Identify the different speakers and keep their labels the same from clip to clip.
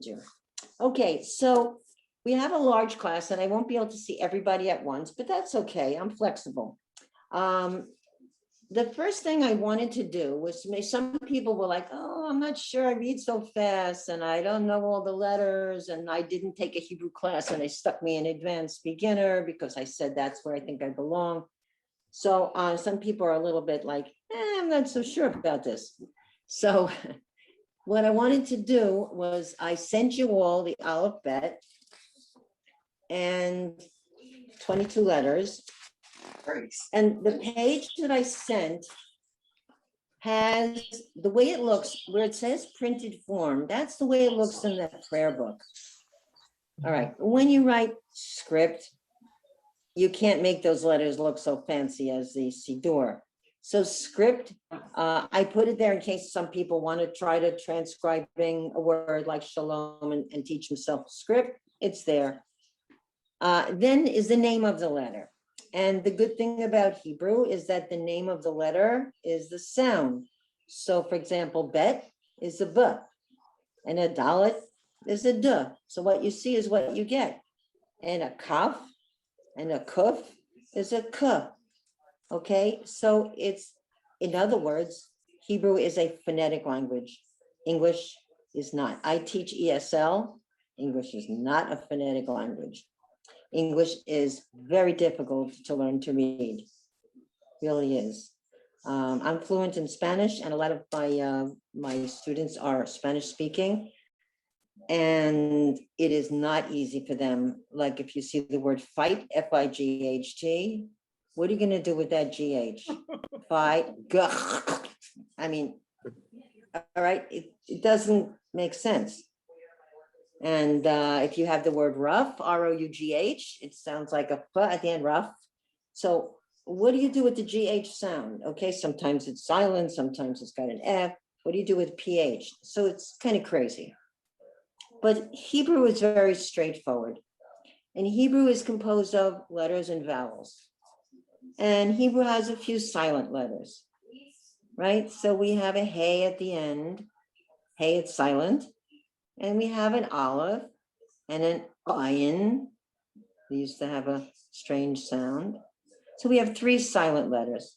Speaker 1: you. Okay, so we have a large class and I won't be able to see everybody at once, but that's okay. I'm flexible. The first thing I wanted to do was some people were like, oh, I'm not sure I read so fast and I don't know all the letters and I didn't take a Hebrew class and they stuck me in advanced beginner because I said that's where I think I belong. So some people are a little bit like, I'm not so sure about this. So what I wanted to do was I sent you all the alphabet and 22 letters. And the page that I sent has the way it looks, where it says printed form, that's the way it looks in the prayer book. All right, when you write script, you can't make those letters look so fancy as the Siddur. So script, I put it there in case some people want to try to transcribing a word like shalom and teach themselves script, it's there. Then is the name of the letter. And the good thing about Hebrew is that the name of the letter is the sound. So for example, bet is a b, and a dalet is a d. So what you see is what you get. And a kaf and a kuf is a k. Okay, so it's, in other words, Hebrew is a phonetic language. English is not. I teach ESL. English is not a phonetic language. English is very difficult to learn to read, really is. I'm fluent in Spanish and a lot of my students are Spanish speaking. And it is not easy for them. Like if you see the word fight, F-I-G-H-T, what are you gonna do with that G-H? Fight, I mean, all right, it doesn't make sense. And if you have the word rough, R-O-U-G-H, it sounds like a F at the end, rough. So what do you do with the GH sound? Okay, sometimes it's silent, sometimes it's got an F. What do you do with PH? So it's kind of crazy. But Hebrew is very straightforward. And Hebrew is composed of letters and vowels. And Hebrew has a few silent letters, right? So we have a hey at the end. Hey, it's silent. And we have an aleph and an ayin. We used to have a strange sound. So we have 3 silent letters.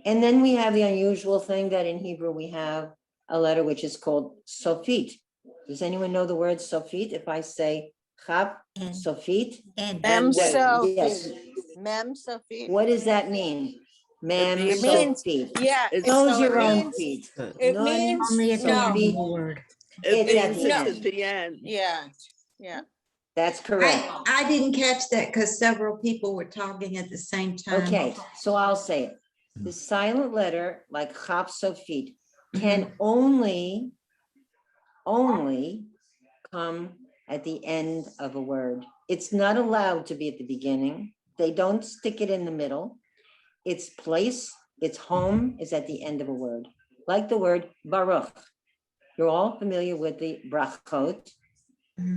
Speaker 1: And then we have the unusual thing that in Hebrew we have a letter which is called sofit. Does anyone know the word sofit? If I say chaf sofit.
Speaker 2: Mem sofit.
Speaker 1: Yes.
Speaker 2: Mem sofit.
Speaker 1: What does that mean? Mem
Speaker 2: It means,
Speaker 1: sofit.
Speaker 2: yeah.
Speaker 1: Close
Speaker 2: so
Speaker 1: your
Speaker 2: it
Speaker 1: own
Speaker 2: means-
Speaker 1: feet.
Speaker 2: It
Speaker 1: None
Speaker 2: means
Speaker 3: Only at the end of
Speaker 1: sofit.
Speaker 3: the word.
Speaker 1: It's at the
Speaker 4: It's
Speaker 1: end.
Speaker 4: at the end.
Speaker 2: Yeah, yeah.
Speaker 1: That's correct.
Speaker 5: I didn't catch that because several people were talking at the same time.
Speaker 1: Okay, so I'll say it. The silent letter, like chaf sofit, can only come at the end of a word. It's not allowed to be at the beginning. They don't stick it in the middle. Its place, its home is at the end of a word, like the word baruch. You're all familiar with the brachot,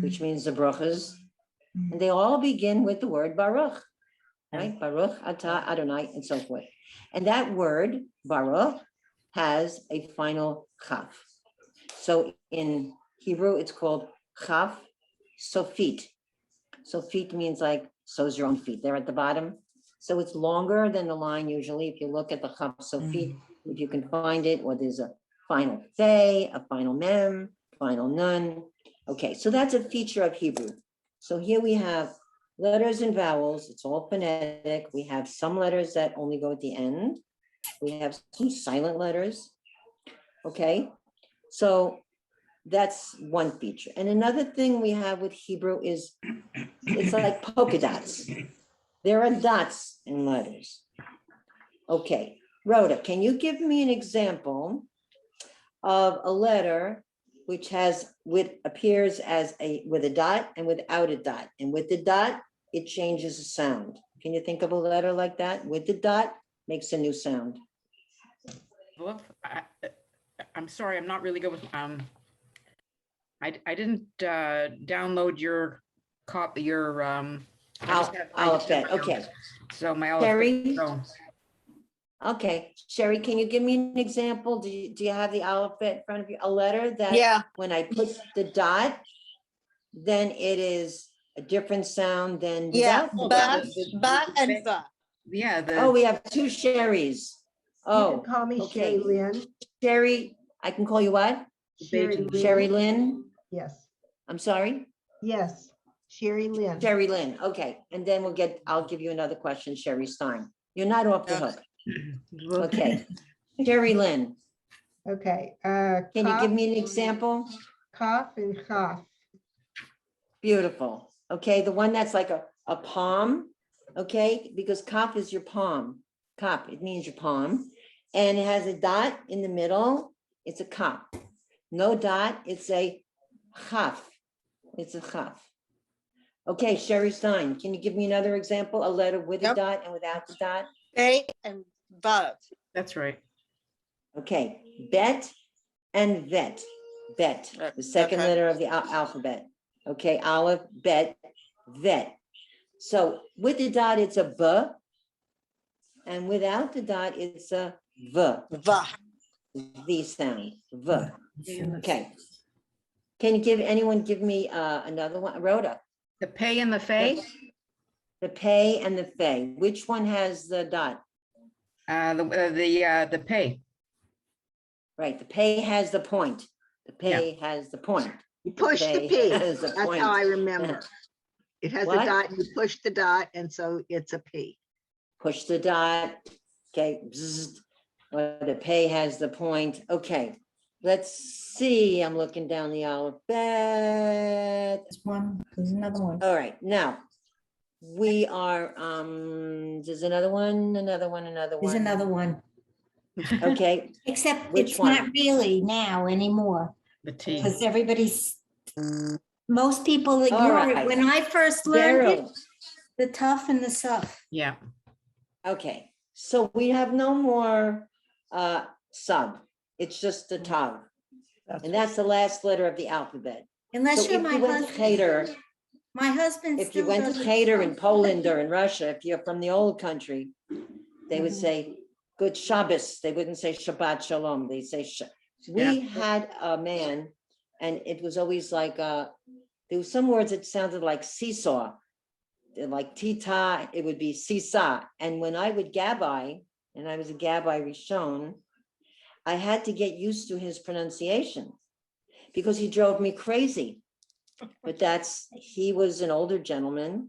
Speaker 1: which means the brachas, and they all begin with the word baruch, right? Baruch atah Adonai, and so forth. And that word baruch has a final chaf. So in Hebrew, it's called chaf sofit. Sofit means like, so's your own feet. They're at the bottom. So it's longer than the line usually. If you look at the chaf sofit, if you can find it, or there's a final thay, a final mem, final nun. Okay, so that's a feature of Hebrew. So here we have letters and vowels. It's all phonetic. We have some letters that only go at the end. We have some silent letters. Okay, so that's one feature. And another thing we have with Hebrew is it's like polka dots. There are dots in letters. Okay, Rhoda, can you give me an example of a letter which appears as with a dot and without a dot, and with the dot it changes the sound? Can you think of a letter like that? With the dot makes a new sound.
Speaker 3: Well, I'm sorry, I'm not really good with I didn't download your copy, your
Speaker 1: Alphabet, okay.
Speaker 3: So my
Speaker 1: Terry?
Speaker 3: alphabet.
Speaker 1: Okay, Sherry, can you give me an example? Do you have the alphabet in front of you? A letter that
Speaker 2: Yeah,
Speaker 1: when I put the dot, then it is a different sound than
Speaker 2: yeah,
Speaker 1: without.
Speaker 2: but and the.
Speaker 3: Yeah,
Speaker 1: Oh,
Speaker 3: the,
Speaker 1: we have two Sherrys.
Speaker 4: You can
Speaker 1: Oh,
Speaker 4: call me
Speaker 1: okay.
Speaker 4: Sherry Lynn.
Speaker 1: Sherry, I can call you what?
Speaker 4: Sherry Lynn.
Speaker 1: Sherry Lynn?
Speaker 4: Yes,
Speaker 1: I'm sorry?
Speaker 4: yes, Sherry Lynn.
Speaker 1: Sherry Lynn, okay. And then I'll give you another question, Sherry Stein. You're not off the hook. Okay. Sherry Lynn,
Speaker 4: Okay.
Speaker 1: can you give me an example?
Speaker 4: Cough and cough.
Speaker 1: Beautiful. Okay, the one that's like a palm, okay, because kaf is your palm. Kaf, it means your palm. And it has a dot in the middle, it's a kaf. No dot, it's a chaf. It's a chaf. Okay, Sherry Stein, can you give me another example? A letter with a
Speaker 2: Yep.
Speaker 1: dot and without the dot?
Speaker 2: They and but.
Speaker 3: that's right.
Speaker 1: Okay, bet and vet. Bet, the second
Speaker 2: Okay.
Speaker 1: letter of the alphabet. Okay, aleph, bet, vet. So with the dot, it's a b. And without the dot, it's a v, the sound, v. Okay. Can anyone give me another one? Rhoda,
Speaker 3: The pay and the fay,
Speaker 1: the pay and the fay. Which one has the dot?
Speaker 3: the pay.
Speaker 1: Right, the pay has the point. The pay has the point.
Speaker 6: You push the
Speaker 1: Pay
Speaker 6: P.
Speaker 1: has the
Speaker 6: That's
Speaker 1: point.
Speaker 6: how I remember. It has a
Speaker 1: What?
Speaker 6: dot, you push the dot, and so it's a P.
Speaker 1: Push the dot, okay, bzzzt. Well, the pay has the point, okay. Let's see, I'm looking down the alphabet.
Speaker 7: There's one, there's another one.
Speaker 1: All right, now, we are, there's another one.
Speaker 7: There's another one,
Speaker 1: Okay,
Speaker 7: except
Speaker 1: Which
Speaker 7: it's
Speaker 1: one?
Speaker 7: not really now anymore,
Speaker 3: The T.
Speaker 7: because everybody's, most people
Speaker 1: All
Speaker 7: ignore
Speaker 1: right.
Speaker 7: it. When I first learned it,
Speaker 1: Daryl,
Speaker 7: the tough and the sough.
Speaker 3: Yeah,
Speaker 1: okay, so we have no more sub, it's just the tav. And that's the last letter of the alphabet.
Speaker 7: Unless
Speaker 1: So
Speaker 7: you're
Speaker 1: if
Speaker 7: my
Speaker 1: you went to
Speaker 7: husband.
Speaker 1: Cheder,
Speaker 7: My husband
Speaker 1: if you
Speaker 7: still
Speaker 1: went to
Speaker 7: doesn't
Speaker 1: Cheder
Speaker 7: know.
Speaker 1: in Poland or in Russia, if you're from the old country, they would say, good Shabbos. They wouldn't say Shabbat Shalom. They say, we had a man, and it was always like, there was some words that sounded like seesaw, like tita, it would be seesaw. And when I would gabbai, and I was a gabbai Rishon, I had to get used to his pronunciation because he drove me crazy. But he was an older gentleman,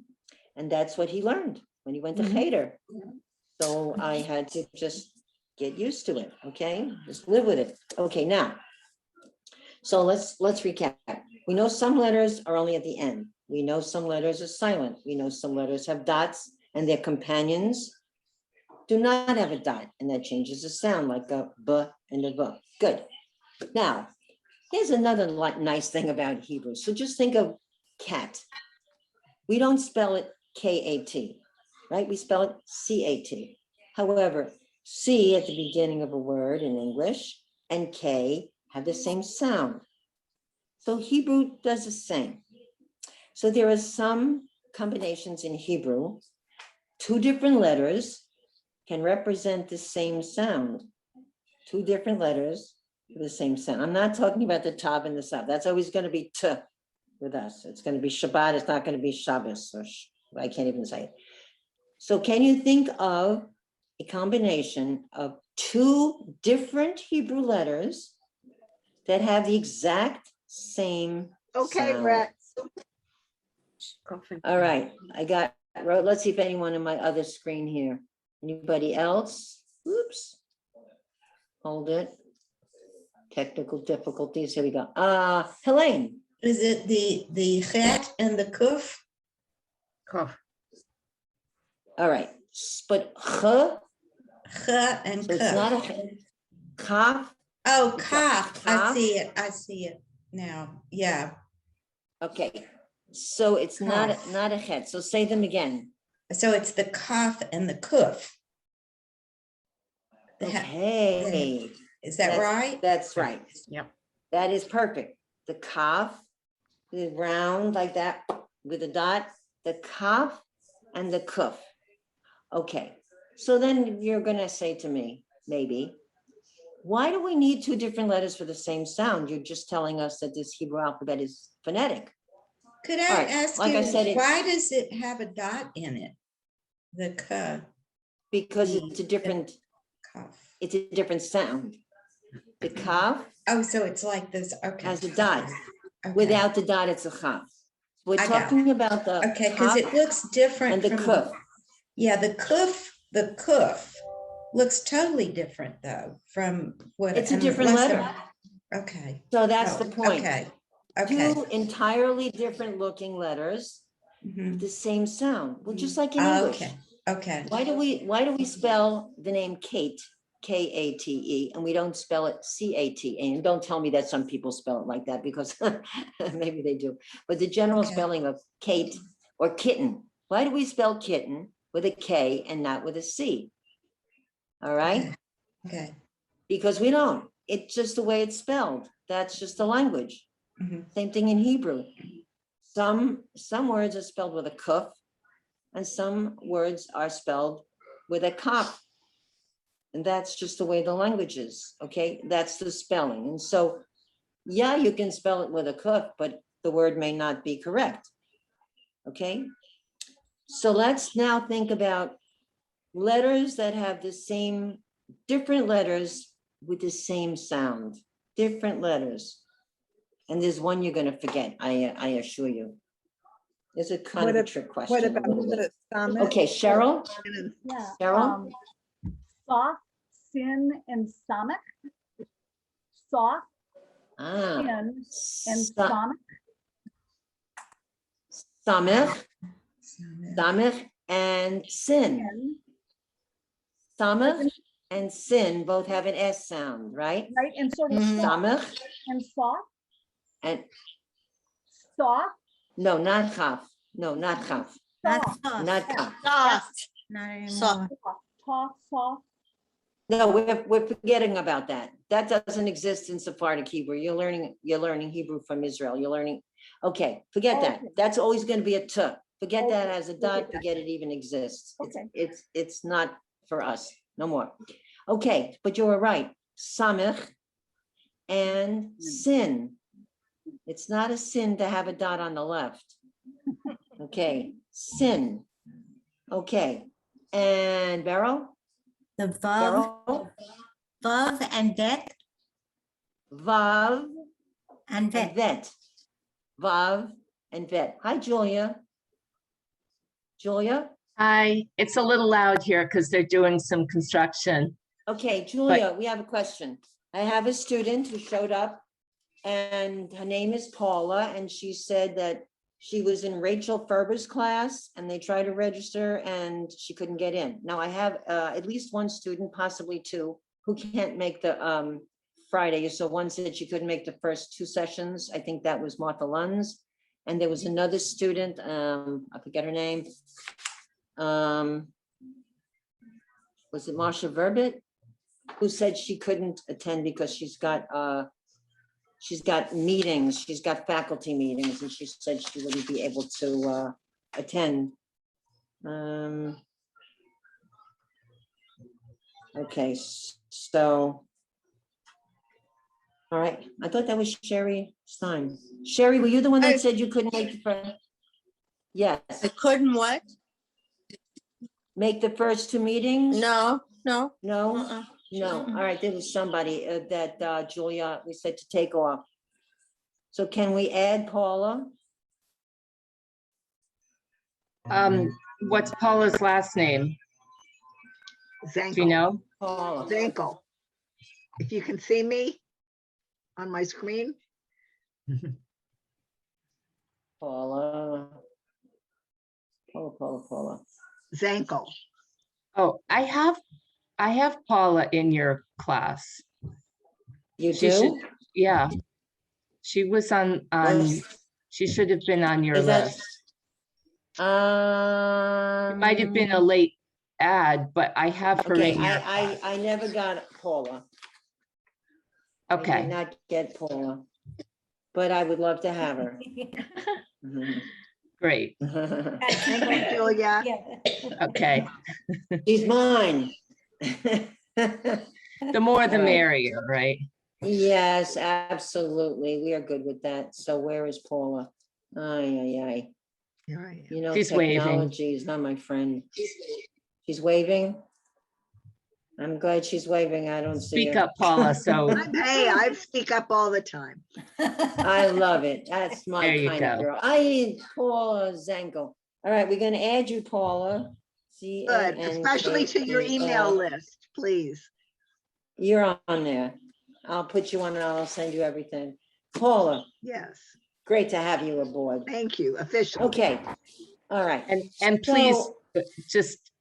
Speaker 1: and that's what he learned when he went to Cheder. So I had to just get used to it, okay? Just live with it. Okay, now, so let's recap. We know some letters are only at the end. We know some letters are silent. We know some letters have dots, and their companions do not have a dot, and that changes the sound, like a b and a v. Good. Now, here's another nice thing about Hebrew. So just think of cat. We don't spell it K-A-T, right? We spell it C-A-T. However, C at the beginning of a word in English and K have the same sound. So Hebrew does the same. So there are some combinations in Hebrew, two different letters can represent the same sound. Two different letters for the same sound. I'm not talking about the tav and the sab. That's always going to be t with us. It's going to be Shabbat. It's not going to be Shabbos. Or I can't even say it. So can you think of a combination of two different Hebrew letters that have the exact same
Speaker 6: Okay,
Speaker 1: sound?
Speaker 6: Brett.
Speaker 1: All right, let's see if anyone in my other screen here. Anybody else? Oops. Hold it. Technical difficulties. Here we go. Helene.
Speaker 5: Is it the chet and the kuf?
Speaker 3: Cough.
Speaker 1: All right. But ch,
Speaker 5: Ch and
Speaker 1: so it's not
Speaker 5: kuf.
Speaker 1: a kaf.
Speaker 5: Oh,
Speaker 1: it's a
Speaker 5: kaf. I
Speaker 1: kaf.
Speaker 5: see it. I see it now. Yeah.
Speaker 1: Okay. So it's not
Speaker 5: Kaf.
Speaker 1: not a chet. So say them again.
Speaker 5: So it's the kaf and the kuf.
Speaker 1: Okay.
Speaker 5: Is that
Speaker 1: That's-
Speaker 5: right?
Speaker 1: That's right.
Speaker 3: Yep.
Speaker 1: That is perfect. The kaf, the round like that with a dot, the kaf and the kuf. Okay, So then you're gonna say to me, maybe, why do we need two different letters for the same sound? You're just telling us that this Hebrew alphabet is phonetic.
Speaker 5: Could
Speaker 1: All
Speaker 5: I
Speaker 1: right,
Speaker 5: ask
Speaker 1: like I
Speaker 5: you,
Speaker 1: said,
Speaker 5: why does it have a dot in it? The K,
Speaker 1: Because it's a different,
Speaker 5: cough.
Speaker 1: it's a different sound. The kaf
Speaker 5: Oh, so it's like this, okay.
Speaker 1: has a dot.
Speaker 5: Okay.
Speaker 1: Without the dot, it's a chaf. We're
Speaker 5: I got it.
Speaker 1: talking about the
Speaker 5: Okay, because it
Speaker 1: kaf
Speaker 5: looks different
Speaker 1: and the
Speaker 5: from,
Speaker 1: kuf.
Speaker 5: yeah, the kuf looks totally different though from what.
Speaker 1: It's a different
Speaker 5: unless
Speaker 1: letter.
Speaker 5: Okay.
Speaker 1: So that's
Speaker 5: Oh,
Speaker 1: the point.
Speaker 5: Okay, okay.
Speaker 1: Two entirely different looking letters,
Speaker 5: Mhm.
Speaker 1: the same sound. Well, just like in English.
Speaker 5: Okay, okay.
Speaker 1: Why do we spell the name Kate, Kate, and we don't spell it Cate? And don't tell me that some people spell it like that because maybe they do. But the general
Speaker 5: Okay.
Speaker 1: spelling of Kate or kitten, why do we spell kitten with a K and not with a C? All right,
Speaker 5: Okay.
Speaker 1: because we don't. It's just the way it's spelled. That's just the language.
Speaker 5: Mhm.
Speaker 1: Same thing in Hebrew. Some words are spelled with a kuf, and some words are spelled with a kaf. And that's just the way the language is, okay? That's the spelling. And so, yeah, you can spell it with a kuf, but the word may not be correct, okay? So let's now think about letters that have the same, different letters with the same sound, different letters. And there's one you're gonna forget, I assure you. It's a kind of a trick question.
Speaker 8: What
Speaker 1: a
Speaker 8: about
Speaker 1: little bit.
Speaker 8: the summit?
Speaker 1: Okay, Cheryl,
Speaker 9: Yeah.
Speaker 1: Cheryl?
Speaker 9: Soft, sin, and stomach. Soft,
Speaker 1: Ah,
Speaker 9: sin, and
Speaker 1: sta-
Speaker 9: stomach.
Speaker 1: Samech, Samech and sin.
Speaker 9: Sin,
Speaker 1: Samech and sin both have an S sound, right?
Speaker 9: right? And sort of
Speaker 5: Mhm.
Speaker 9: soft
Speaker 1: Samech
Speaker 9: and soft,
Speaker 1: and,
Speaker 9: soft,
Speaker 1: no, not chaf. No, not chaf,
Speaker 7: Not
Speaker 9: soft,
Speaker 7: soft,
Speaker 1: not chaf.
Speaker 2: Soft.
Speaker 7: not anymore.
Speaker 2: Soft.
Speaker 9: soft.
Speaker 1: No, we're forgetting about that. That doesn't exist in Sephardic Hebrew. You're learning Hebrew from Israel. You're learning, okay, forget that.
Speaker 9: Okay.
Speaker 1: That's always gonna be a t. Forget that
Speaker 9: Okay,
Speaker 1: as a
Speaker 9: forget
Speaker 1: dot,
Speaker 9: that.
Speaker 1: forget it even exists.
Speaker 9: Okay.
Speaker 1: It's not for us, no more. Okay, but you were right. Samech and sin. It's not a sin to have a dot on the left. Okay, sin. Okay, and Beryl?
Speaker 7: The vav,
Speaker 1: Beryl?
Speaker 7: vav and vet
Speaker 1: Vav
Speaker 7: and
Speaker 1: and
Speaker 7: vet.
Speaker 1: vet. Vav and vet. Hi, Julia. Julia?
Speaker 10: Hi, it's a little loud here because they're doing some construction.
Speaker 1: Okay, Julia, we have a question. I have a student who showed up and her name is Paula, and she said that she was in Rachel Ferber's class and they tried to register and she couldn't get in. Now I have at least one student, possibly two, who can't make the Friday. So one said she couldn't make the first two sessions. I think that was Martha Lunds. And there was another student, I forget her name. Was it Marsha Verbit? Who said she couldn't attend because she's got meetings, she's got faculty meetings, and she said she wouldn't be able to attend. Okay, so. All right, I thought that was Sherry Stein. Sherry, were you the one that said you couldn't make the first? Yes,
Speaker 2: I couldn't what?
Speaker 1: make the first two meetings?
Speaker 2: No.
Speaker 1: No?
Speaker 2: Uh-uh.
Speaker 1: No, all right, there was somebody that Julia, we said to take off. So can we add Paula?
Speaker 10: What's Paula's last name? Do you
Speaker 6: Zankel,
Speaker 10: know?
Speaker 1: Paula,
Speaker 6: Zankel. If you can see me on my screen,
Speaker 1: Paula. Paula.
Speaker 6: Zankel.
Speaker 10: Oh, I have Paula in your class.
Speaker 1: You
Speaker 10: She should,
Speaker 1: do?
Speaker 10: yeah. She was on,
Speaker 1: Yes.
Speaker 10: she should have been on your
Speaker 1: Is that?
Speaker 10: list. It might have been a late ad, but I have her
Speaker 1: Okay,
Speaker 10: in your.
Speaker 1: I never got Paula. I did
Speaker 10: Okay,
Speaker 1: not get Paula, but I would love to have her. Mhm.
Speaker 10: Great.
Speaker 6: Thank you, Julia.
Speaker 10: Okay.
Speaker 1: She's mine.
Speaker 10: The more the
Speaker 1: All right.
Speaker 10: merrier, right?
Speaker 1: Yes, absolutely. We are good with that. So where is Paula? Ay, ay, ay.
Speaker 6: Here I am.
Speaker 1: You know,
Speaker 10: She's waving.
Speaker 1: technology is not my friend. She's waving. I'm glad she's waving. I don't see
Speaker 10: Speak
Speaker 1: her.
Speaker 10: up, Paula. So
Speaker 6: Hey, I speak up all the time.
Speaker 1: I love it. That's
Speaker 10: There
Speaker 1: my
Speaker 10: you
Speaker 1: kind of
Speaker 10: go.
Speaker 1: girl. I need Paula Zanko. All right, we're gonna add you, Paula.
Speaker 6: Good, especially to your email
Speaker 1: Zanko.
Speaker 6: list, please.
Speaker 1: You're on there. I'll put you on and I'll send you everything. Paula,
Speaker 6: Yes,
Speaker 1: great to have you aboard.
Speaker 6: thank you, officially.
Speaker 1: Okay, all right.
Speaker 10: and please
Speaker 1: So-
Speaker 10: just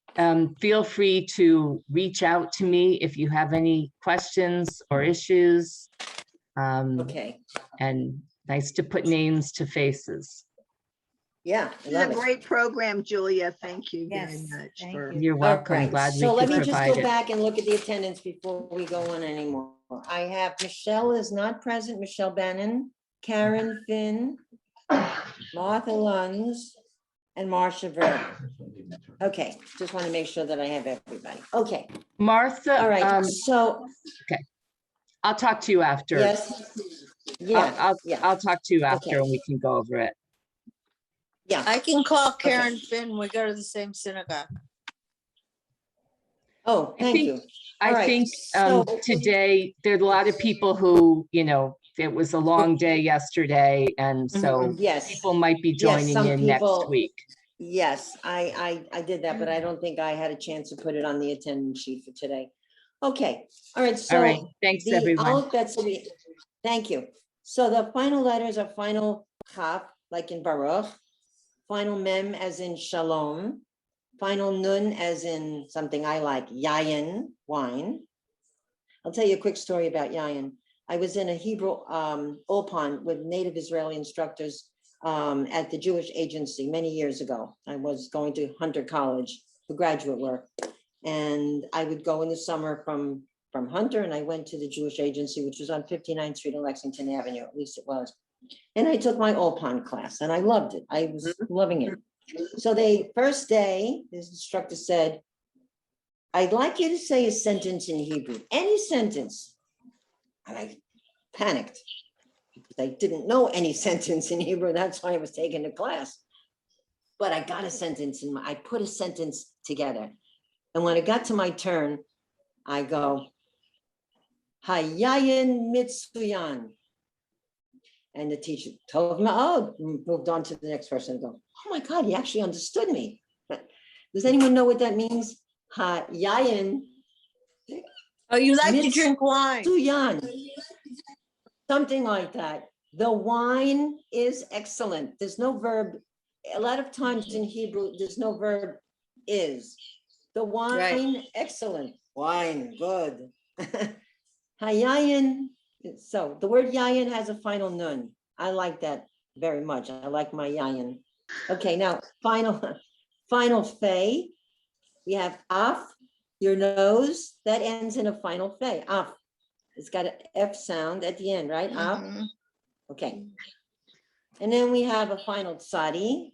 Speaker 10: feel free to reach out to me if you have any questions or issues.
Speaker 1: Okay,
Speaker 10: And nice to put names to faces.
Speaker 1: yeah, I
Speaker 6: This is
Speaker 1: love
Speaker 6: a
Speaker 1: it.
Speaker 6: great program, Julia. Thank you very
Speaker 7: Yes,
Speaker 6: much
Speaker 7: thank
Speaker 6: for.
Speaker 7: you.
Speaker 10: You're
Speaker 1: All
Speaker 10: welcome.
Speaker 1: right,
Speaker 10: Glad we
Speaker 1: so let
Speaker 10: could
Speaker 1: me just
Speaker 10: provide
Speaker 1: go
Speaker 10: it.
Speaker 1: back and look at the attendance before we go on anymore. I have Michelle is not present, Michelle Bannon, Karen Finn, Martha Lunds, and Marcia Verde. Okay, just want to make sure that I have everybody. Okay,
Speaker 10: Martha,
Speaker 1: all right, so,
Speaker 10: I'll talk to you after.
Speaker 1: yes. Yeah, yeah,
Speaker 10: I'll talk to you after
Speaker 1: Okay.
Speaker 10: and we can go over it.
Speaker 1: yeah.
Speaker 2: I can call Karen Finn. We go to the same synagogue.
Speaker 1: Oh,
Speaker 10: I
Speaker 1: thank
Speaker 10: think-
Speaker 1: you.
Speaker 10: I
Speaker 1: All right,
Speaker 10: think
Speaker 1: so-
Speaker 10: today, there's a lot of people who, it was a long day yesterday, and so
Speaker 1: Yes.
Speaker 10: people might be
Speaker 1: Yes,
Speaker 10: joining
Speaker 1: some
Speaker 10: in next
Speaker 1: people-
Speaker 10: week.
Speaker 1: Yes, I did that, but I don't think I had a chance to put it on the attendance sheet for today. Okay, all right,
Speaker 10: All right,
Speaker 1: so
Speaker 10: thanks,
Speaker 1: the
Speaker 10: everyone.
Speaker 1: alphabet, so thank you. So the final letters are final chaf, like in Baruch, final mem as in shalom, final nun as in something I like, yayin, wine. I'll tell you a quick story about yayin. I was in a Hebrew Ulpan with native Israeli instructors at the Jewish Agency many years ago. I was going to Hunter College for graduate work. And I would go in the summer from Hunter, and I went to the Jewish Agency, which was on 59th Street and Lexington Avenue, at least it was. And I took my Ulpan class and I loved it. I was loving it. So first day, this instructor said, I'd like you to say a sentence in Hebrew, any sentence. And I panicked because I didn't know any sentence in Hebrew. That's why I was taking the class. But I got a sentence I put a sentence together. And when it got to my turn, I go, Hayayin Mitsuyan. And the teacher told me, moved on to the next person and go, oh my God, he actually understood me. Does anyone know what that means? Hayayin
Speaker 2: Oh, you like to
Speaker 1: Mitz-
Speaker 2: drink wine?
Speaker 1: Suyan. Something like that. The wine is excellent. There's no verb. A lot of times in Hebrew, there's no verb is. The wine, excellent. Wine, good. Hayayin. So the word yayin has a final nun. I like that very much. I like my yayin. Okay, now final fey. We have af, your nose, that ends in a final fey. Af. It's got an F sound at the end, right? Af.
Speaker 2: Mhm.
Speaker 1: Okay. And then we have a final tzadi,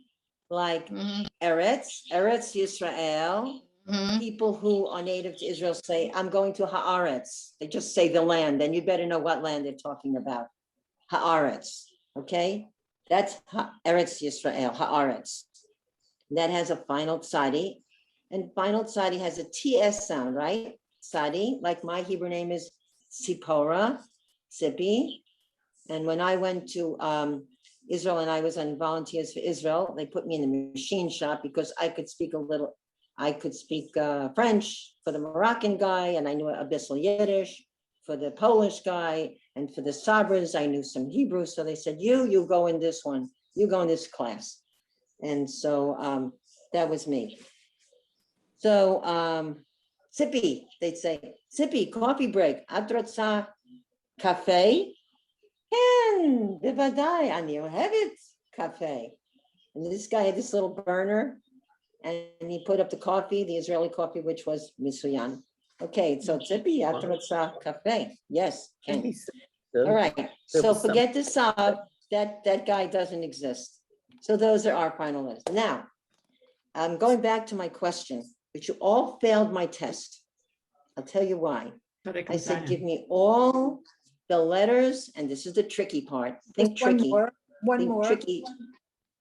Speaker 1: like
Speaker 2: Mhm.
Speaker 1: Eretz Yisrael.
Speaker 2: Mhm.
Speaker 1: People who are native to Israel say, I'm going to Haaretz. They just say the land, and you better know what land they're talking about. Haaretz, okay? That's Eretz Yisrael, Haaretz. That has a final tzadi, and final tzadi has a TS sound, right? Tzadi, like my Hebrew name is Sipora, Sipi. And when I went to Israel and I was on Volunteers for Israel, they put me in the machine shop because I could speak French for the Moroccan guy, and I knew Abyssal Yiddish for the Polish guy, and for the Sabras, I knew some Hebrew. So they said, you go in this one, you go in this class. And so that was me. So Sippy, they'd say, Sippy, coffee break, Adratza cafe. And bevadai, ani ohevet cafe. And this guy had this little burner, and he put up the coffee, the Israeli coffee, which was Misuyan. Okay, so Tzipi, Atrotza Cafe. Yes, Ken. All right, so forget the sub, that guy doesn't exist. So those are our final letters. Now, I'm going back to my question, but you all failed my test. I'll tell you why. I said, give me all the letters, and this is the tricky part. Think
Speaker 2: Just one
Speaker 1: tricky.
Speaker 2: more, one
Speaker 1: Think
Speaker 2: more.
Speaker 1: tricky.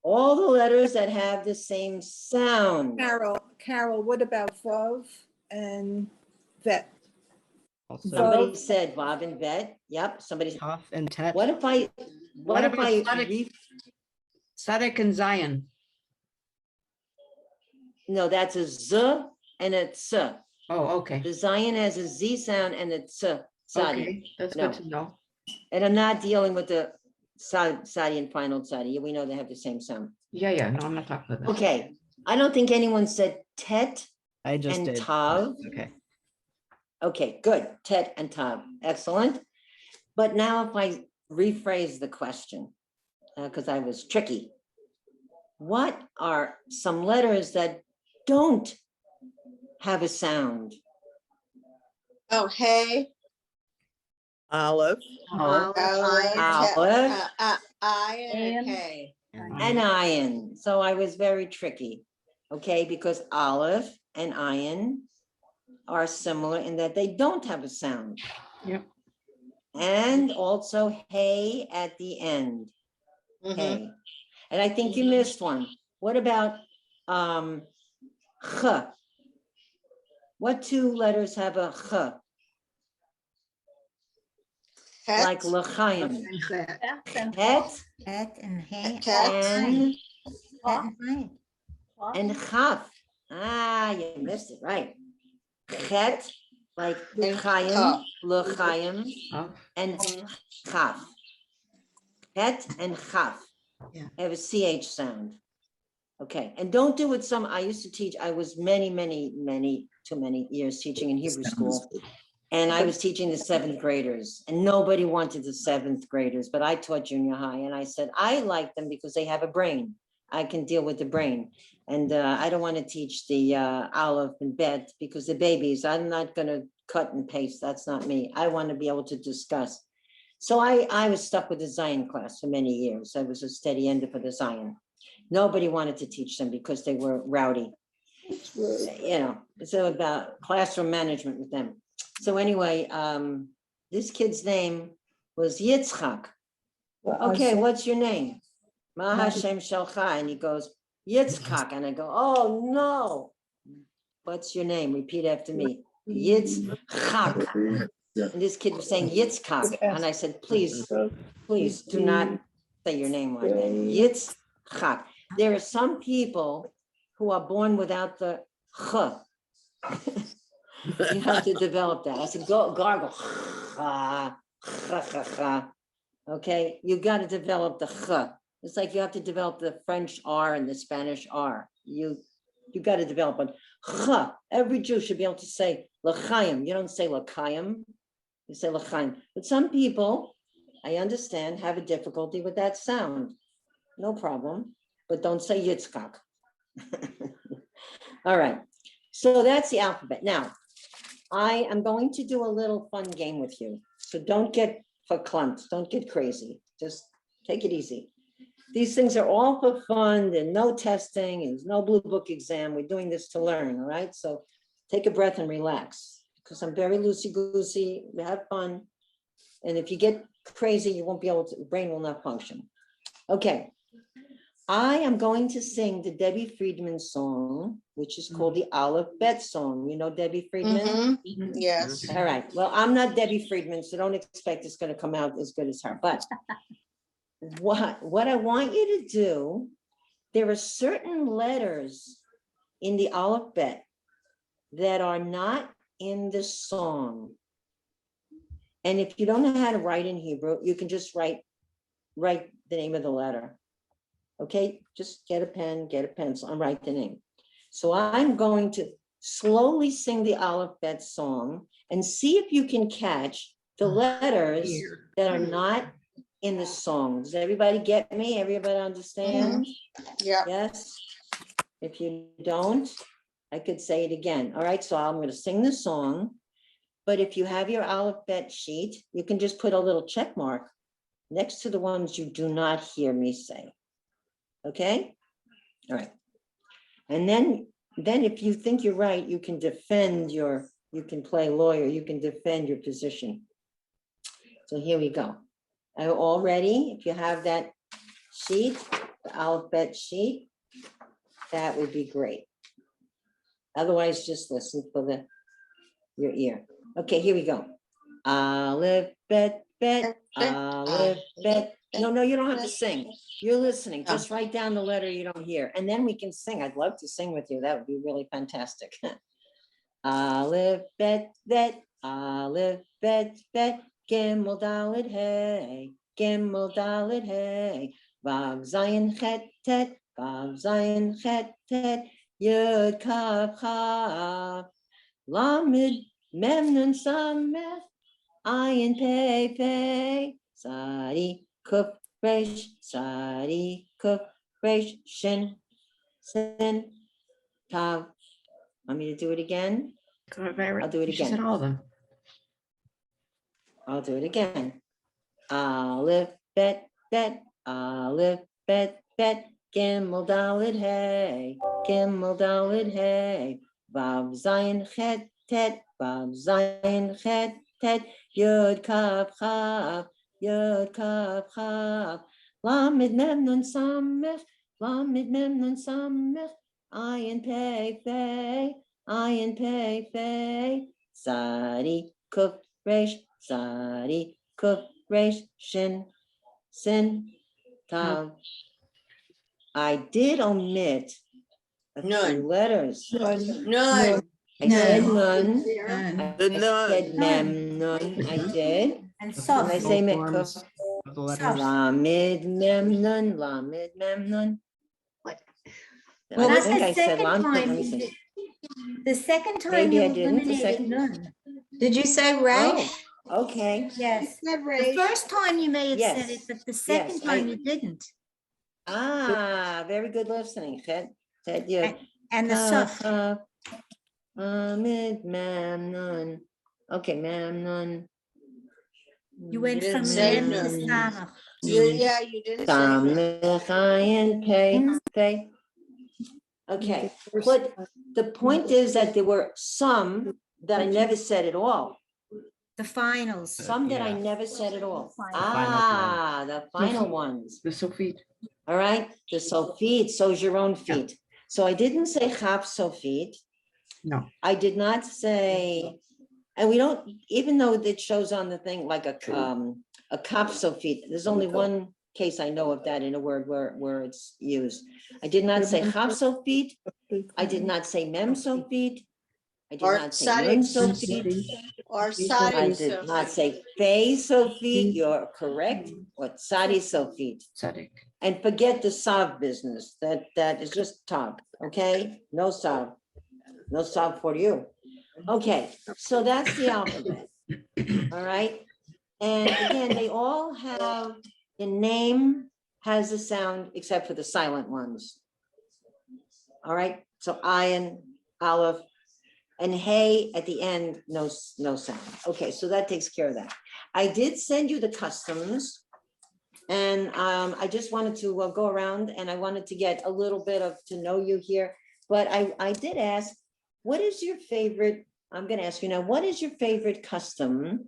Speaker 1: All the letters that have the same sound.
Speaker 2: Carol, what about Vav and Vet?
Speaker 1: Somebody said Bob and Bet. Yep, somebody.
Speaker 3: Tough and Tet.
Speaker 1: What if I, what if
Speaker 3: about
Speaker 1: I,
Speaker 3: Sadik? Sadik and Zion.
Speaker 1: no, that's a Z and a Ts.
Speaker 3: Oh, okay.
Speaker 1: The Zion has a Z sound and a Ts. Sadi.
Speaker 3: Okay, that's
Speaker 1: No.
Speaker 3: good to know.
Speaker 1: And I'm not dealing with the Sadi and final Sadi. We know they have the same sound.
Speaker 3: Yeah, no, I'm not talking about that.
Speaker 1: Okay, I don't think anyone said Tet
Speaker 8: I just
Speaker 1: and
Speaker 8: did.
Speaker 1: Tav.
Speaker 8: Okay.
Speaker 1: Okay, good. Tet and Tav, excellent. But now if I rephrase the question, because I was tricky. What are some letters that don't have a sound?
Speaker 2: Oh, hey.
Speaker 8: Olive.
Speaker 10: Oh,
Speaker 1: Olive
Speaker 2: I and
Speaker 9: And-
Speaker 2: K.
Speaker 1: and iron. So I was very tricky, okay, because olive and iron are similar in that they don't have a sound.
Speaker 3: Yep.
Speaker 1: And also hay at the end,
Speaker 2: Mhm.
Speaker 1: hay. And I think you missed one. What about ch? What two letters have a ch? Like l'chaim.
Speaker 6: And that.
Speaker 9: F and
Speaker 1: Het
Speaker 7: Het and hay.
Speaker 2: Cat.
Speaker 1: and
Speaker 7: Het and hay.
Speaker 9: F.
Speaker 1: and chaf. Ah, you missed it, right. Het, like
Speaker 2: And
Speaker 1: chaim,
Speaker 2: chaf.
Speaker 1: l'chaim,
Speaker 3: Oh,
Speaker 1: and chaf. Het and chaf
Speaker 6: Yeah.
Speaker 1: have a CH sound. Okay, and don't do it some, I used to teach, I was too many years teaching in Hebrew school. And I was teaching the seventh graders, and nobody wanted the seventh graders, but I taught junior high, and I said, I like them because they have a brain. I can deal with the brain. And I don't want to teach the Aleph and Bet because the babies, I'm not gonna cut and paste, that's not me. I want to be able to discuss. So I was stuck with the Zion class for many years. I was a steady ender for the Zion. Nobody wanted to teach them because they were rowdy. You know, it's about classroom management with them. So anyway, this kid's name was Yitzchak. Okay, what's your name? Ma Hashem Shalcha, and he goes, Yitzchak, and I go, oh no. What's your name? Repeat after me. Yitzchak. And this kid was saying Yitzchak, and I said, please do not say your name like that. Yitzchak. There are some people who are born without the ch. You have to develop that. I said, go gargle. Okay, you got to develop the ch. It's like you have to develop the French R and the Spanish R. You got to develop it. Ch. Every Jew should be able to say l'chaim. You don't say l'chaim. You say l'chaim. But some people, I understand, have a difficulty with that sound. No problem. But don't say Yitzchak. All right. So that's the alphabet. Now, I am going to do a little fun game with you. So don't get verklempt. Don't get crazy. Just take it easy. These things are all for fun. There's no testing. There's no blue book exam. We're doing this to learn. All right. So take a breath and relax because I'm very loosey-goosey. We have fun. And if you get crazy, you won't be able to, the brain will not function. Okay. I am going to sing the Debbie Friedman song, which is called the Aleph Bet song. You know Debbie Friedman?
Speaker 2: Mhm. Yes.
Speaker 1: All right. Well, I'm not Debbie Friedman, so don't expect it's going to come out as good as her. But what I want you to do, there are certain letters in the Aleph Bet that are not in the song. And if you don't know how to write in Hebrew, you can just write the name of the letter. Okay, just get a pen, get a pencil, and write the name. So I'm going to slowly sing the Aleph Bet song and see if you can catch the letters that are not in the song. Does everybody get me? Everybody understand?
Speaker 2: Yeah.
Speaker 1: Yes? If you don't, I could say it again. All right, so I'm going to sing the song. But if you have your Aleph Bet sheet, you can just put a little check mark next to the ones you do not hear me say. Okay? All right. And then if you think you're right, you can you can play lawyer, you can defend your position. So here we go. Are you all ready? If you have that sheet, the alphabet sheet, that would be great. Otherwise, just listen for your ear. Okay, here we go. Aleph, bet, aleph, bet. No, you don't have to sing. You're listening. Just write down the letter you don't hear, and then we can sing. I'd love to sing with you. That would be really fantastic. Aleph, bet, aleph, bet, gimel, dalet, hey, gimel, dalet, hey, vav, zayin, chet, tet, vav, zayin, chet, tet, yud, kaf, chaf, lamed, mem, nun, samech, ayin, pei, pei, sadi, kuf, resh, sadi, kuf, resh, shin, sin, tav. Want me to do it again? I'll do it
Speaker 3: She said
Speaker 1: again.
Speaker 3: all of them.
Speaker 1: I'll do it again. Aleph, bet, aleph, bet, gimel, dalet, hey, gimel, dalet, hey, vav, zayin, chet, tet, vav, zayin, chet, tet, yud, kaf, chaf, yud, kaf, chaf, lamed, mem, nun, samech, lamed, mem, nun, samech, ayin, pei, pei, ayin, pei, pei, sadi, kuf, resh, sadi, kuf, resh, shin, sin, tav. I did omit a few
Speaker 8: None.
Speaker 1: letters.
Speaker 8: None.
Speaker 1: I said
Speaker 7: None.
Speaker 1: none.
Speaker 7: None.
Speaker 8: The
Speaker 1: I
Speaker 8: none.
Speaker 1: said mem, none. I did.
Speaker 7: And
Speaker 1: Did I
Speaker 7: soft.
Speaker 1: say
Speaker 3: Both
Speaker 1: me?
Speaker 3: forms of the letters.
Speaker 1: Lamed, mem, none. Lamed, mem, none.
Speaker 6: What?
Speaker 1: I
Speaker 7: Not
Speaker 1: think
Speaker 7: the
Speaker 1: I said
Speaker 7: second
Speaker 1: lamed.
Speaker 7: time.
Speaker 1: Let me see.
Speaker 7: The second time
Speaker 1: Maybe
Speaker 7: you
Speaker 1: I didn't. The
Speaker 7: eliminated
Speaker 1: second.
Speaker 7: none.
Speaker 5: Did you say
Speaker 1: Oh,
Speaker 5: Resh?
Speaker 1: okay.
Speaker 7: Yes.
Speaker 2: Said
Speaker 7: The
Speaker 2: Ray.
Speaker 7: first time you may have said
Speaker 1: Yes.
Speaker 7: it, but the
Speaker 1: Yes,
Speaker 7: second time
Speaker 1: I-
Speaker 7: you didn't.
Speaker 1: Ah, very good listening. Said you.
Speaker 7: And the soft.
Speaker 1: Lamed, mem, none. Okay, mem, none.
Speaker 7: You went
Speaker 8: didn't
Speaker 7: from
Speaker 8: say
Speaker 7: mem to
Speaker 8: none.
Speaker 7: samach.
Speaker 2: Yeah, you didn't say none.
Speaker 1: Samech, ayin, pei. Okay, but the point is that there were some that I never said at all.
Speaker 7: The finals.
Speaker 1: Some that I
Speaker 3: Yeah.
Speaker 1: never said at all.
Speaker 3: finals
Speaker 1: Ah, the final ones.
Speaker 3: The Sophie.
Speaker 1: All right, the Sophit, so's your own feet. So I didn't say chaf Sophit.
Speaker 3: No.
Speaker 1: I did not say, and we don't, even though it shows on the thing like a kaf Sophit, there's only one case I know of that in a word where it's used. I did not say chaf Sophit. I did not say mem Sophit. I did
Speaker 8: Or
Speaker 1: not say
Speaker 8: Sadi-
Speaker 1: nun Sophit.
Speaker 8: Or
Speaker 1: I
Speaker 8: Sadi.
Speaker 1: did not say Fey Sophit, you're correct, or Sadi Sophit.
Speaker 3: Tzaddik.
Speaker 1: And forget the Sav business, that is just Tav, okay? No Sav, no Sav for you. Okay, so that's the alphabet, all right? And again, they all have, the name has a sound except for the silent ones. All right, so Ayin, Aleph, and hey at the end, no sound. Okay, so that takes care of that. I did send you the customs, and I just wanted to go around, and I wanted to get a little bit of to know you here. But I did ask, what is your favorite? I'm going to ask you now. What is your favorite custom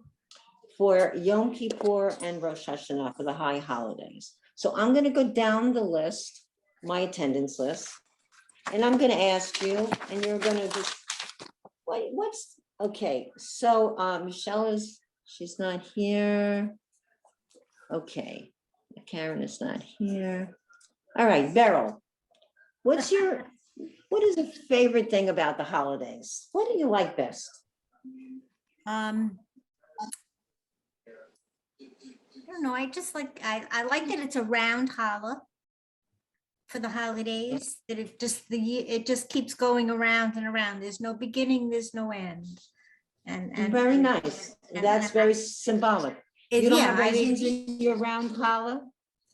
Speaker 1: for Yom Kippur and Rosh Hashanah for the high holidays? So I'm going to go down the list, my attendance list, and I'm going to ask you, and you're going to just. What's, okay, so Michelle she's not here. Okay, Karen is not here. All right, Beryl, what is the favorite thing about the holidays? What do you like best?
Speaker 7: I don't know. I just like, I like that it's a round challah for the holidays, that it just, it just keeps going around and around. There's no beginning, there's no end. And
Speaker 1: Very nice. That's very symbolic. You don't have
Speaker 7: yeah, I mean,
Speaker 1: raisins in your round challah?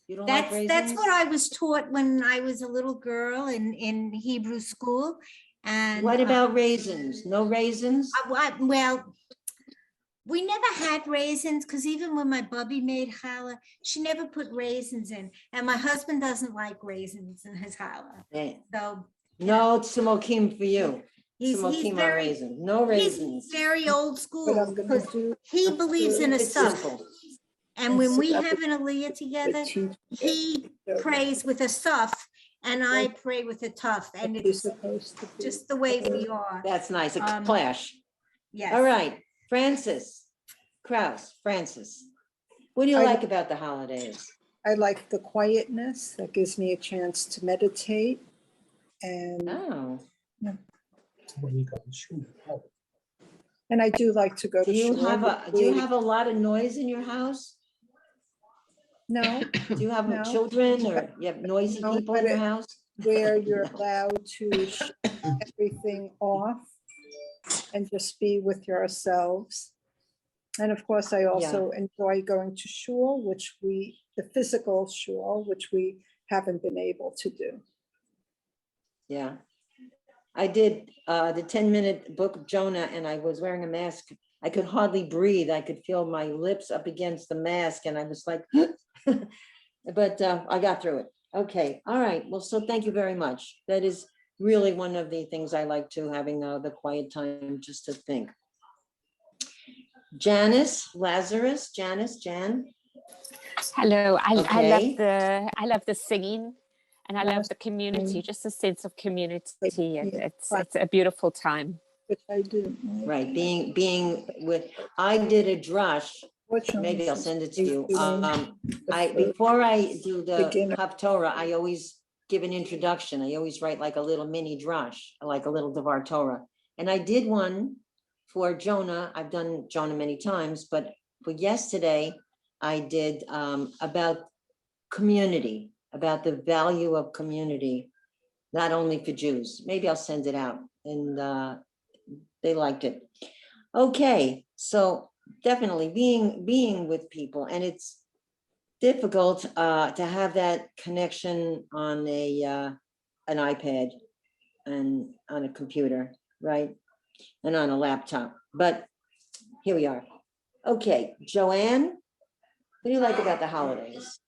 Speaker 1: You don't like raisins?
Speaker 7: that's what I was taught when I was a little girl in Hebrew school. And
Speaker 1: What about raisins? No raisins?
Speaker 7: well, We never had raisins because even when my bubby made challah, she never put raisins in. And my husband doesn't like raisins in his challah.
Speaker 1: Eh,
Speaker 7: So
Speaker 1: No tzamokim for you.
Speaker 7: he's
Speaker 1: Tzamokim on
Speaker 7: very,
Speaker 1: raisins, no
Speaker 7: he's
Speaker 1: raisins.
Speaker 7: very old
Speaker 2: But
Speaker 7: school
Speaker 2: I'm gonna
Speaker 7: because
Speaker 2: do.
Speaker 7: he believes in a
Speaker 1: It's
Speaker 7: stuff.
Speaker 1: simple.
Speaker 7: And when we have an aliyah together, he
Speaker 2: You're
Speaker 7: prays with a stuff and I pray with a tough. And it's
Speaker 2: supposed to be.
Speaker 7: just the way we are.
Speaker 1: That's nice, a
Speaker 7: Um,
Speaker 1: clash.
Speaker 7: Yes.
Speaker 1: All right, Francis Kraus, Francis. What do you
Speaker 2: I-
Speaker 1: like about the holidays?
Speaker 2: I like the quietness. That gives me a chance to meditate. And,
Speaker 1: Oh,
Speaker 2: and I do like to go to
Speaker 1: do you
Speaker 2: shul.
Speaker 1: have a lot of noise in your house?
Speaker 2: No,
Speaker 1: Do you have
Speaker 2: No.
Speaker 1: children or you have noisy
Speaker 2: No,
Speaker 1: people in
Speaker 2: but
Speaker 1: your
Speaker 2: it-
Speaker 1: house?
Speaker 2: where you're allowed to shut everything off and just be with yourselves. And of course, I also enjoy going to shul, the physical shul, which we haven't been able to do.
Speaker 1: Yeah. I did the 10-minute book of Jonah and I was wearing a mask. I could hardly breathe. I could feel my lips up against the mask and I was like, but I got through it. Okay, all right. Well, so thank you very much. That is really one of the things I like too, having the quiet time just to think. Janice, Lazarus, Janice, Jan.
Speaker 11: Hello, I
Speaker 1: Okay.
Speaker 11: love the singing and I love the community, just a sense of community, and it's a beautiful time.
Speaker 2: Which I do.
Speaker 1: Right, being with, I did a drush. Maybe I'll send it to you. Before I do the
Speaker 2: beginner.
Speaker 1: Haftorah, I always give an introduction. I always write like a little mini drush, like a little Devar Torah. And I did one for Jonah. I've done Jonah many times, but for yesterday, I did about community, about the value of community, not only for Jews. Maybe I'll send it out, and they liked it. Okay, so definitely being with people, and it's difficult to have that connection on an iPad and on a computer, right? And on a laptop, but here we are. Okay, Joanne, what do you like about the holidays?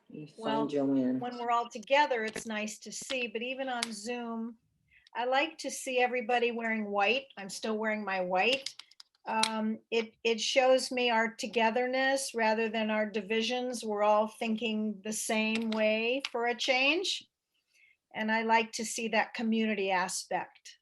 Speaker 1: Let me
Speaker 12: Well,
Speaker 1: find Joanne.
Speaker 12: when we're all together, it's nice to see, but even on Zoom, I like to see everybody wearing white. I'm still wearing my white. It shows me our togetherness rather than our divisions. We're all thinking the same way for a change. And I like to see that community aspect.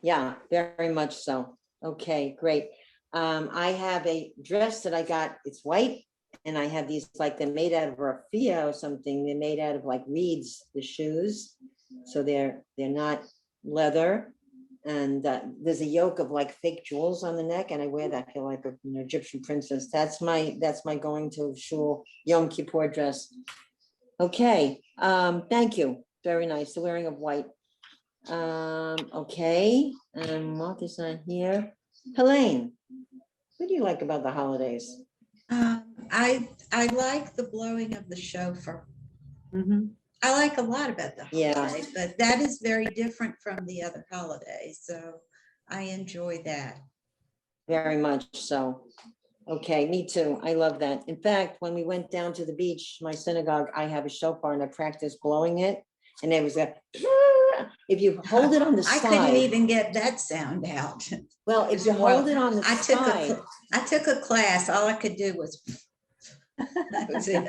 Speaker 1: Yeah, very much so. Okay, great. I have a dress that I got, it's white, and I have these, like, they're made out of raffia or something. They're made out of like reeds, the shoes. So they're not leather. And there's a yoke of like fake jewels on the neck, and I wear that, I feel like an Egyptian princess. That's my going to shul Yom Kippur dress. Okay, thank you. Very nice, the wearing of white. Okay, and Martha's not here. Helene, what do you like about the holidays?
Speaker 5: I like the blowing of the shofar. I like a lot about the
Speaker 1: Yeah.
Speaker 5: holidays, but that is very different from the other holidays. So I enjoy that.
Speaker 1: Very much so. Okay, me too. I love that. In fact, when we went down to the beach, my synagogue, I have a shofar and I practiced blowing it. And there was a, if you hold it on the
Speaker 5: I
Speaker 1: side.
Speaker 5: couldn't even get that sound out.
Speaker 1: Well, if you hold it on the side.
Speaker 5: I took a class. All I could do was. That was it.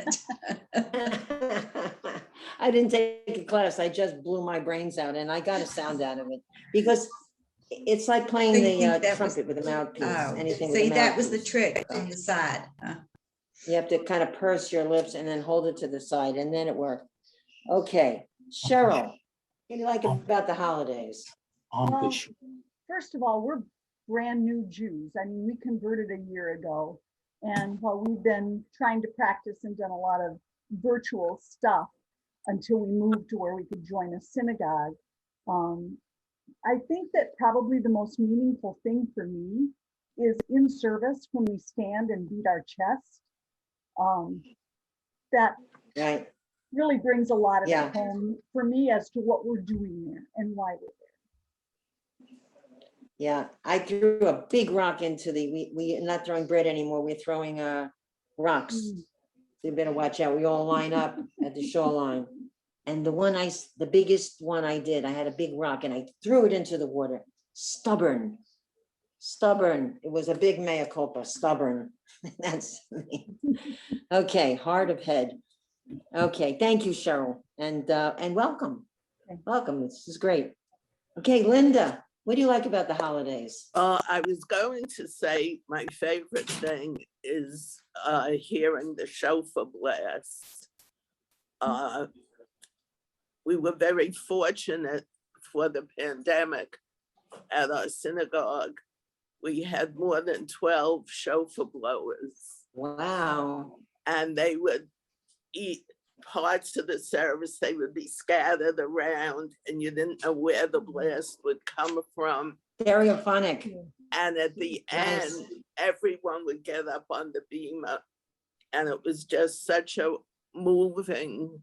Speaker 1: I didn't take a class. I just blew my brains out and I got a sound out of it because it's like playing
Speaker 5: So you
Speaker 1: the
Speaker 5: think that was-
Speaker 1: trumpet with a mouthpiece,
Speaker 5: Oh,
Speaker 1: anything with a
Speaker 5: see, that was the
Speaker 1: mouthpiece.
Speaker 5: trick on the side. Huh?
Speaker 1: You have to kind of purse your lips and then hold it to the side and then it worked. Okay, Cheryl, what do you like about the holidays?
Speaker 9: Well, first of all, we're brand new Jews. I mean, we converted a year ago. And while we've been trying to practice and done a lot of virtual stuff until we moved to where we could join a synagogue, I think that probably the most meaningful thing for me is in service when we stand and beat our chest. That
Speaker 1: Right,
Speaker 9: really brings a lot of
Speaker 1: Yeah.
Speaker 9: it home for me as to what we're doing there and why we're there.
Speaker 1: Yeah, I threw a big rock into we not throwing bread anymore. We're throwing rocks. So you better watch out. We all line up at the shoreline. And the biggest one I did, I had a big rock and I threw it into the water. Stubborn. It was a big mea culpa, stubborn. That's me. Okay, hard of head. Okay, thank you, Cheryl, and welcome. Welcome, this is great. Okay, Linda, what do you like about the holidays?
Speaker 8: I was going to say my favorite thing is hearing the shofar blast. We were very fortunate for the pandemic at our synagogue. We had more than 12 shofar blowers.
Speaker 1: Wow.
Speaker 8: And they would eat parts of the service, they would be scattered around and you didn't know where the blast would come from.
Speaker 1: Stereophonic.
Speaker 8: And at the
Speaker 1: Nice.
Speaker 8: end, everyone would get up on the bima. And it was just such a moving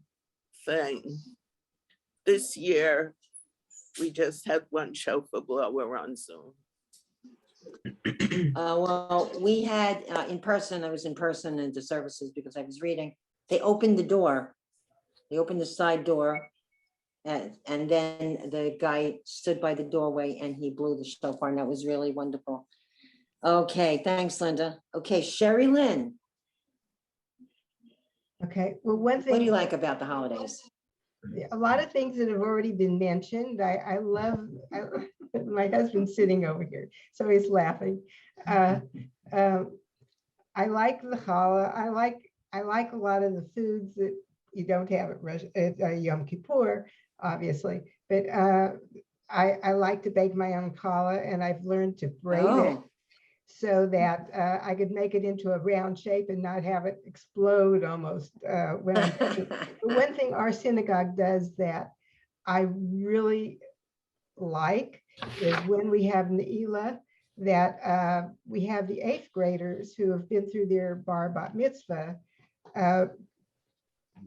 Speaker 8: thing. This year, we just had one shofar blower on Zoom.
Speaker 1: Well, we had in person, I was in person in the services because I was reading. They opened the door. They opened the side door. And then the guy stood by the doorway and he blew the shofar, and that was really wonderful. Okay, thanks, Linda. Okay, Sherry Lynn,
Speaker 4: Okay, well, one
Speaker 1: what do
Speaker 4: thing,
Speaker 1: you like about the holidays?
Speaker 4: a lot of things that have already been mentioned. My husband's sitting over here, so he's laughing. I like the challah. I like a lot of the foods that you don't have at Yom Kippur, obviously, but I like to bake my own challah, and I've learned to braid it so that I could make it into a round shape and not have it explode almost when I'm cooking. But one thing our synagogue does that I really like is when we have Ne'ilah, that we have the 8th graders who have been through their bar bat mitzvah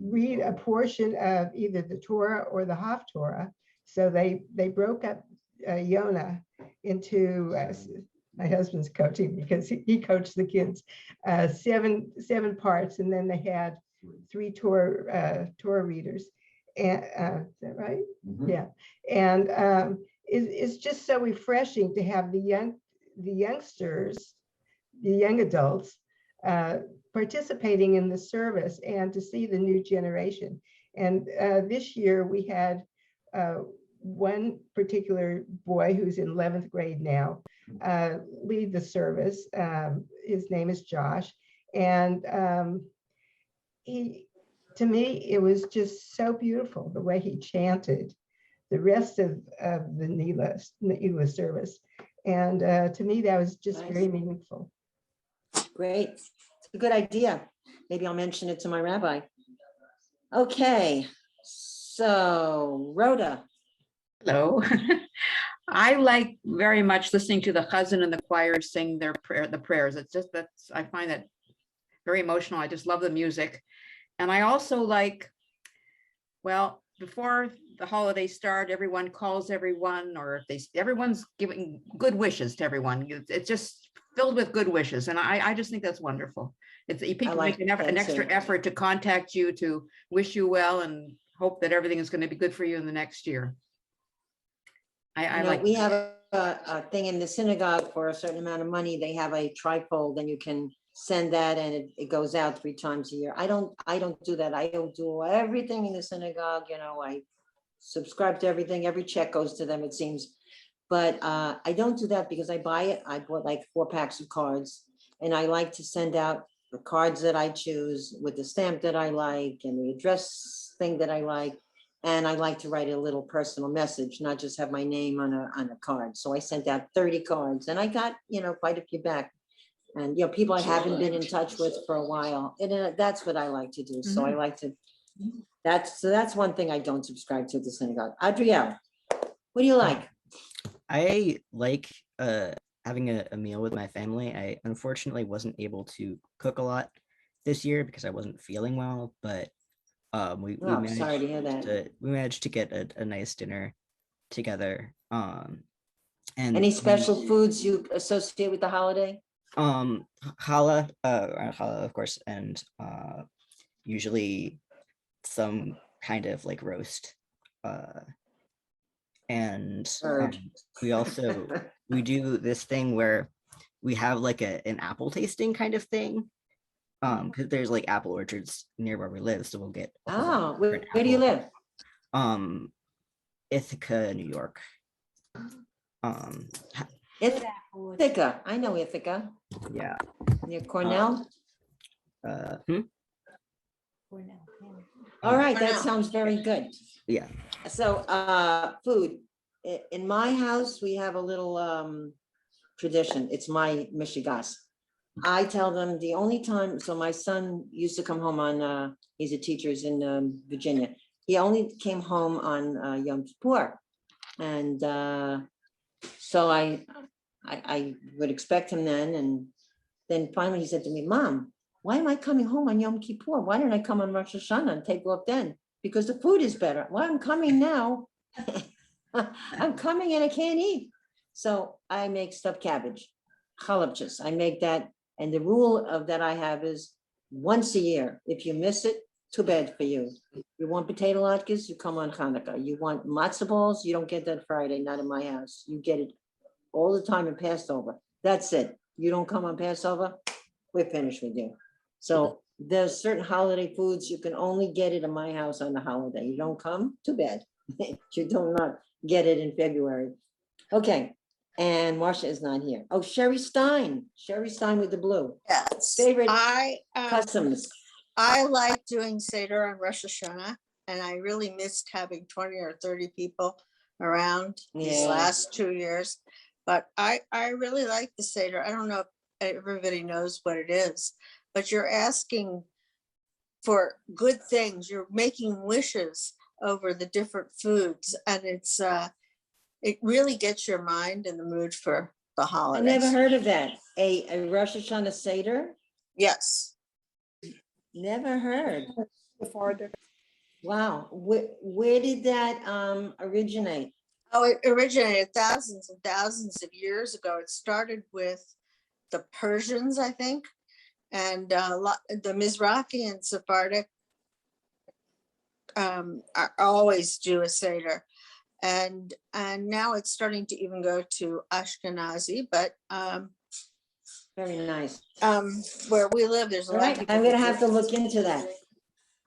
Speaker 4: read a portion of either the Torah or the Haftorah. So they broke up Yonah into my husband's coaching because he coached the kids 7 parts, and then they had 3 Torah readers. And is that right? Yeah. And it's just so refreshing to have the youngsters, the young adults, participating in the service and to see the new generation. And this year we had one particular boy who's in 11th grade now lead the service. His name is Josh. And to me, it was just so beautiful the way he chanted the rest of the Ne'ilah service. And to me, that was just very meaningful.
Speaker 1: Great. It's a good idea. Maybe I'll mention it to my rabbi. Okay, so Rhoda.
Speaker 3: Hello. I like very much listening to the chazan and the choir sing the prayers. It's just I find that very emotional. I just love the music. And I also like, well, before the holidays start, everyone calls everyone, or if everyone's giving good wishes to everyone. It's just filled with good wishes. And I just think that's wonderful. People make an extra effort to contact you, to wish you well, and hope that everything is going to be good for you in the next year.
Speaker 1: We have a thing in the synagogue for a certain amount of money. They have a trifold, and you can send that, and it goes out 3 times a year. I don't do that. I don't do everything in the synagogue. I subscribe to everything. Every check goes to them, it seems. But I don't do that because I buy it. I bought like 4 packs of cards, and I like to send out the cards that I choose with the stamp that I like and the address thing that I like. And I like to write a little personal message, not just have my name on a card. So I sent out 30 cards, and I got, quite a few back. And, people I haven't been in touch with for a while. And that's what I like to do. So I like to, that's one thing I don't subscribe to at the synagogue. Adrielle, what do you like?
Speaker 13: I like having a meal with my family. I unfortunately wasn't able to cook a lot this year because I wasn't feeling well, but we managed
Speaker 1: sorry to hear that.
Speaker 13: we managed to get a nice dinner together. And
Speaker 1: Any special foods you associate with the holiday?
Speaker 13: challah, challah, of course, and usually some kind of like roast. And we also we do this thing where we have like an apple tasting kind of thing. Because there's like apple orchards near where we live, so we'll get.
Speaker 1: Oh, where do you live?
Speaker 13: Ithaca, New York.
Speaker 1: Ithaca, I know Ithaca.
Speaker 13: Yeah.
Speaker 1: Near Cornell.
Speaker 13: Cornell.
Speaker 1: All right, that
Speaker 5: Cornell.
Speaker 1: sounds very good.
Speaker 13: Yeah.
Speaker 1: So, food. In my house, we have a little tradition. It's my mishigas. I tell them the only time, so my son used to come home on, he's a teacher he's in Virginia. He only came home on Yom Kippur. And so I would expect him then. And then finally he said to me, Mom, why am I coming home on Yom Kippur? Why didn't I come on Rosh Hashanah and take off then? Because the food is better. Well, I'm coming now. I'm coming and I can't eat. So I make stuffed cabbage, chalapchis. I make that. And the rule of that I have is once a year. If you miss it, too bad for you. You want potato latkes, you come on Hanukkah. You want matzo balls, you don't get that Friday, not in my house. You get it all the time in Passover. That's it. You don't come on Passover, we're finished with you. So there's certain holiday foods, you can only get it in my house on the holiday. You don't come, too bad. You do not get it in February. Okay, and Marcia is not here. Oh, Sherry Stein with the blue.
Speaker 14: Yes.
Speaker 1: Favorite
Speaker 14: I
Speaker 1: customs.
Speaker 14: I like doing Seder on Rosh Hashanah, and I really missed having 20 or 30 people around these
Speaker 1: Yeah.
Speaker 14: last 2 years. But I really like the Seder. I don't know if everybody knows what it is, but you're asking for good things. You're making wishes over the different foods, and it's it really gets your mind in the mood for the
Speaker 1: I
Speaker 14: holidays.
Speaker 1: never heard of that. A Rosh Hashanah Seder?
Speaker 14: Yes.
Speaker 1: Never heard.
Speaker 2: Sephardic.
Speaker 1: Wow. Where did that originate?
Speaker 14: Oh, it originated thousands and thousands of years ago. It started with the Persians, I think, and the Mizrahi and Sephardic are always do a Seder. And now it's starting to even go to Ashkenazi, but
Speaker 1: very nice.
Speaker 14: Where we live, there's a
Speaker 1: All
Speaker 14: lot of
Speaker 1: right,
Speaker 14: people.
Speaker 1: I'm gonna have to look into that.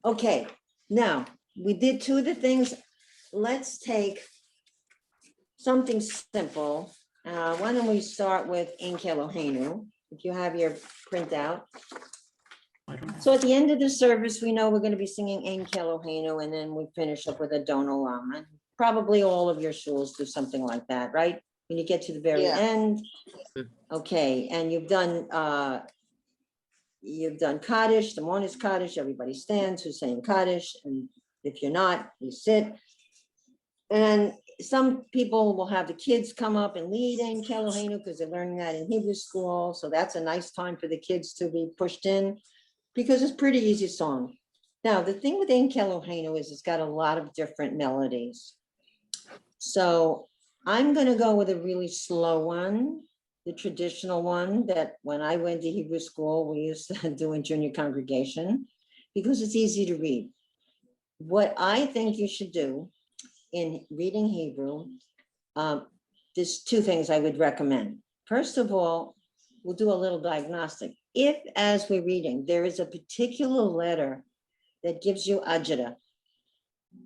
Speaker 1: Okay, now, we did two of the things. Let's take something simple. Why don't we start with Ein Keloheinu, if you have your printout. So at the end of the service, we know we're gonna be singing Ein Keloheinu, and then we finish up with a Don Olam. And probably all of your schools do something like that, right? When you get to the very
Speaker 14: Yeah.
Speaker 1: end. Okay, and you've done Kaddish, the morning is Kaddish, everybody stands who's saying Kaddish, and if you're not, you sit. And some people will have the kids come up and lead Ein Keloheinu because they're learning that in Hebrew school, so that's a nice time for the kids to be pushed in, because it's a pretty easy song. Now, the thing with Ein Keloheinu is it's got a lot of different melodies. So I'm gonna go with a really slow one, the traditional one that when I went to Hebrew school, we used to do in junior congregation, because it's easy to read. What I think you should do in reading Hebrew, there's two things I would recommend. First of all, we'll do a little diagnostic. If, as we're reading, there is a particular letter that gives you agita,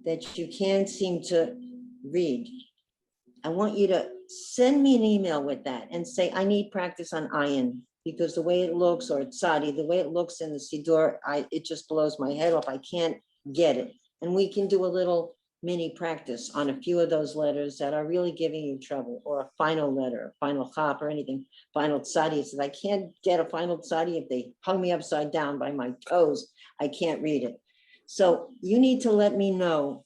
Speaker 1: that you can't seem to read, I want you to send me an email with that and say, I need practice on ayin, because the way it looks, or tzadi, the way it looks in the siddur, it just blows my head off. I can't get it. And we can do a little mini practice on a few of those letters that are really giving you trouble, or a final letter, a final chop or anything, final tzadi. It says, I can't get a final tzadi if they hung me upside down by my toes. I can't read it. So you need to let me know.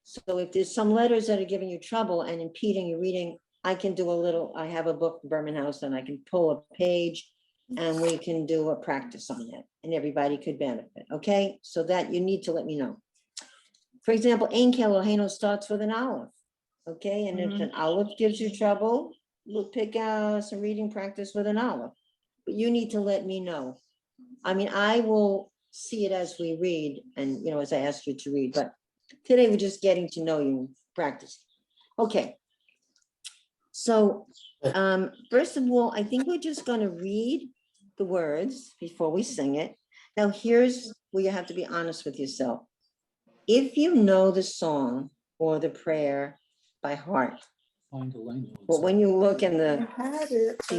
Speaker 1: So if there's some letters that are giving you trouble and impeding your reading, I can do a little, I have a book, Berman House, and I can pull a page and we can do a practice on that, and everybody could benefit, okay? So that you need to let me know. For example, Ein Keloheinu starts with an aleph. Okay, and if an olive gives you trouble, we'll pick some reading practice with an olive. But you need to let me know. I mean, I will see it as we read and, you know, as I ask you to read, but today we're just getting to know you, practice. Okay. So, first of all, I think we're just going to read the words before we sing it. Now, here's where you have to be honest with yourself. If you know the song or the prayer by heart, but when you look in the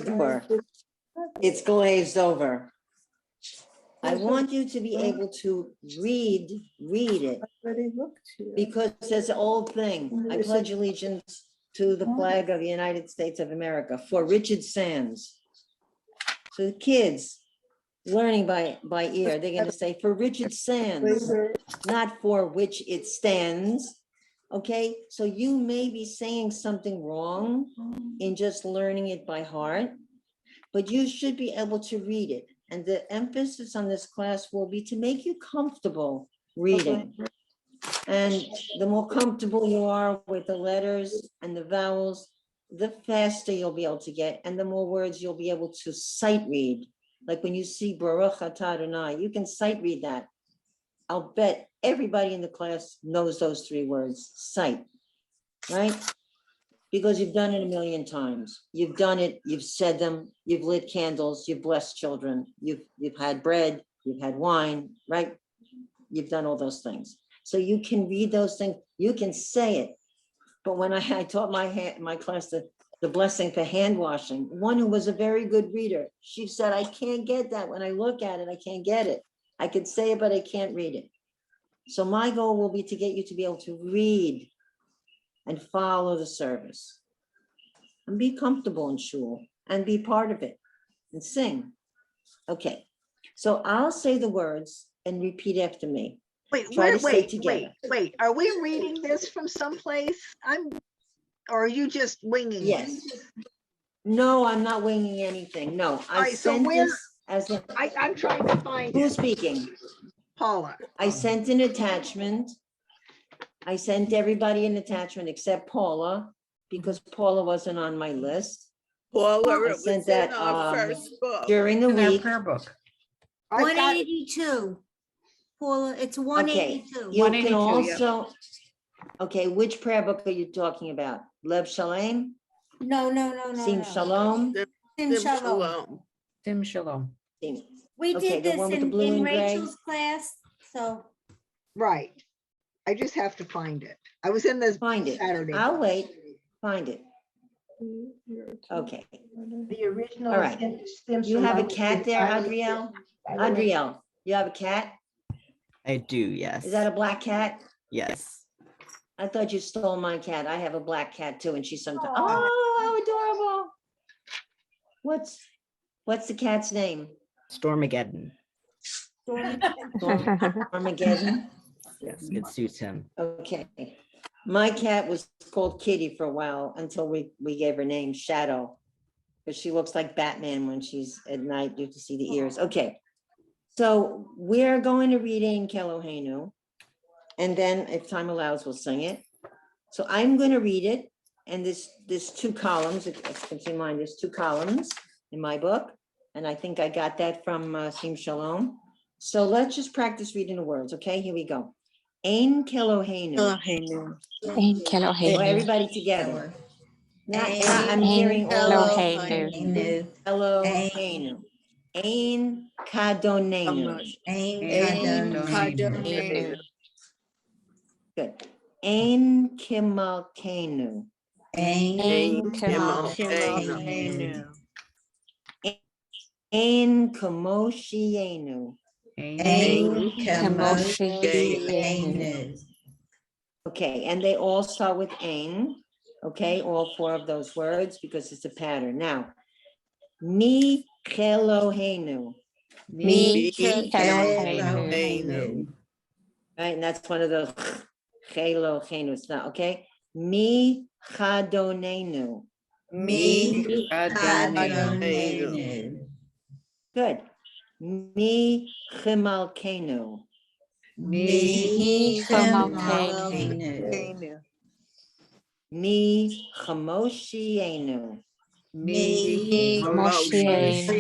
Speaker 1: door, it's glazed over. I want you to be able to read it, because there's an old thing. I pledge allegiance to the flag of the United States of America for Richard Sands. So the kids learning by ear, they're gonna say for Richard Sands, not for which it stands. Okay, so you may be saying something wrong in just learning it by heart, but you should be able to read it. And the emphasis on this class will be to make you comfortable reading. And the more comfortable you are with the letters and the vowels, the faster you'll be able to get, and the more words you'll be able to sight read. Like when you see Baruch Atah Adonai, you can sight read that. I'll bet everybody in the class knows those 3 words, sight, right? Because you've done it a million times. You've done it, you've said them, you've lit candles, you've blessed children, you've had bread, you've had wine, right? You've done all those things. So you can read those things, you can say it. But when I taught my class the blessing for hand washing, one who was a very good reader, she said, I can't get that. When I look at it, I can't get it. I could say it, but I can't read it. So my goal will be to get you to be able to read and follow the service and be comfortable in shul and be part of it and sing. Okay, so I'll say the words and repeat after me.
Speaker 6: Wait,
Speaker 1: Try to say
Speaker 6: wait,
Speaker 1: together.
Speaker 6: wait. Are we reading this from someplace? Or are you just winging?
Speaker 1: Yes. No, I'm not winging anything. No, I
Speaker 6: right, so
Speaker 1: sent
Speaker 6: where-
Speaker 1: this as a,
Speaker 6: I'm trying to find
Speaker 1: who's
Speaker 6: it.
Speaker 1: speaking?
Speaker 6: Paula.
Speaker 1: I sent an attachment. I sent everybody an attachment except Paula, because Paula wasn't on my list.
Speaker 8: Paula,
Speaker 1: I
Speaker 8: it was
Speaker 1: sent
Speaker 8: in
Speaker 1: that
Speaker 8: our first book.
Speaker 1: during the
Speaker 3: In our
Speaker 1: week.
Speaker 3: prayer book.
Speaker 6: I got-
Speaker 7: 182. Paula, it's
Speaker 1: Okay,
Speaker 7: 182.
Speaker 1: you can
Speaker 3: 182, yeah.
Speaker 1: also, okay, which prayer book are you talking about? Lev Shalem,
Speaker 7: No.
Speaker 1: Sim Shalom?
Speaker 7: Sim Shalom.
Speaker 8: Shalom.
Speaker 3: Sim Shalom.
Speaker 1: Sim-
Speaker 7: We
Speaker 1: Okay,
Speaker 7: did
Speaker 1: the
Speaker 7: this
Speaker 1: one with the
Speaker 7: in
Speaker 1: blue and gray?
Speaker 7: Rachel's class, so.
Speaker 6: Right. I just have to find it. I was in this
Speaker 1: Find it.
Speaker 6: Saturday.
Speaker 1: I'll
Speaker 6: book.
Speaker 1: wait, find it. Okay,
Speaker 4: The original.
Speaker 1: all right.
Speaker 4: Sim
Speaker 1: You have a
Speaker 4: Shalom
Speaker 1: cat
Speaker 4: is
Speaker 1: there,
Speaker 4: by-
Speaker 1: Adriel?
Speaker 4: by the way,
Speaker 1: Adriel, you have a cat?
Speaker 13: I do, yes.
Speaker 1: Is that a black cat?
Speaker 13: Yes.
Speaker 1: I thought you stole my cat. I have a black cat too, and she's sometimes,
Speaker 9: Aw.
Speaker 1: oh, how adorable. What's the cat's name?
Speaker 13: Stormageddon.
Speaker 1: Armageddon?
Speaker 13: Yes, it suits him.
Speaker 1: Okay. My cat was called Kitty for a while until we gave her name Shadow, because she looks like Batman when she's at night. You have to see the ears. Okay. So we're going to read in Kelohenu, and then if time allows, we'll sing it. So I'm going to read it, and there's 2 columns. If you can see mine, there's 2 columns in my book, and I think I got that from Sim Shalom. So let's just practice reading the words. Okay, here we go. Ein Kelohenu.
Speaker 14: Eloheinu.
Speaker 11: Ein
Speaker 1: Oh,
Speaker 11: Kelohenu.
Speaker 1: everybody together. I'm
Speaker 7: Ein
Speaker 1: hearing all
Speaker 7: Eloheinu.
Speaker 1: Eloheinu. Ein Kadonenu.
Speaker 14: Ein Kadonenu.
Speaker 1: Good. Ein Kimalkenu.
Speaker 7: Ein
Speaker 14: Kimalkeinu.
Speaker 1: Ein Kamoshienu.
Speaker 14: Ein
Speaker 7: Kamoshienu.
Speaker 1: Okay, and they all start with ein. Okay, all 4 of those words, because it's a pattern. Now, Mi Kelohenu.
Speaker 7: Mi
Speaker 8: Kelohenu.
Speaker 1: Right, and that's one of those Kelohenu. It's not okay. Mi Chadonenu.
Speaker 14: Mi
Speaker 8: Adonenu.
Speaker 1: Good. Mi Chimalkenu.
Speaker 14: Mi
Speaker 7: Chimalkeinu.
Speaker 14: Chimalkeinu.
Speaker 1: Mi chamoshienu.
Speaker 5: Me,
Speaker 11: Moshienu.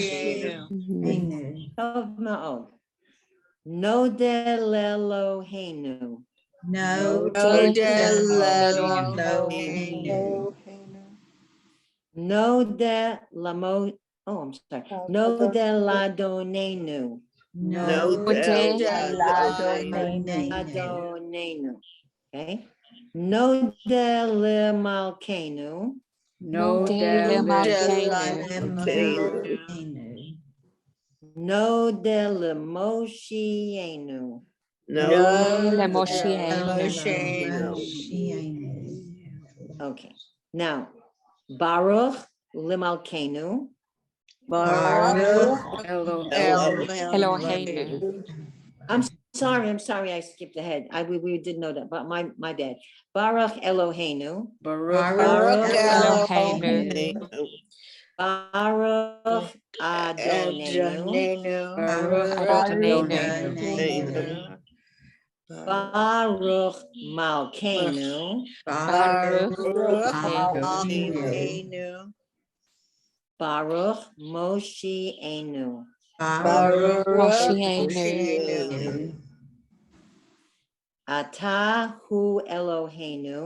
Speaker 1: Tov ma'od. Nodeh le'Eloheinu.
Speaker 5: no,
Speaker 1: Nodeh lamo. Oh, I'm sorry. Nodeh ladonenu.
Speaker 8: No,
Speaker 1: Adonenu. Okay. Nodeh le'Malkeinu.
Speaker 3: No,
Speaker 1: Nodeh le'Moshienu. Okay. Now, Baruch Limalkenu.
Speaker 11: Eloheinu.
Speaker 1: I'm sorry, I skipped ahead. We did know that, but my bad. Baruch Eloheinu.
Speaker 11: Eloheinu.
Speaker 1: Baruch Adonenu.
Speaker 11: Adonenu.
Speaker 1: Baruch Malkenu.
Speaker 11: Baruch
Speaker 1: Baruch Moshienu.
Speaker 11: Moshienu.
Speaker 1: Atahu Eloheinu.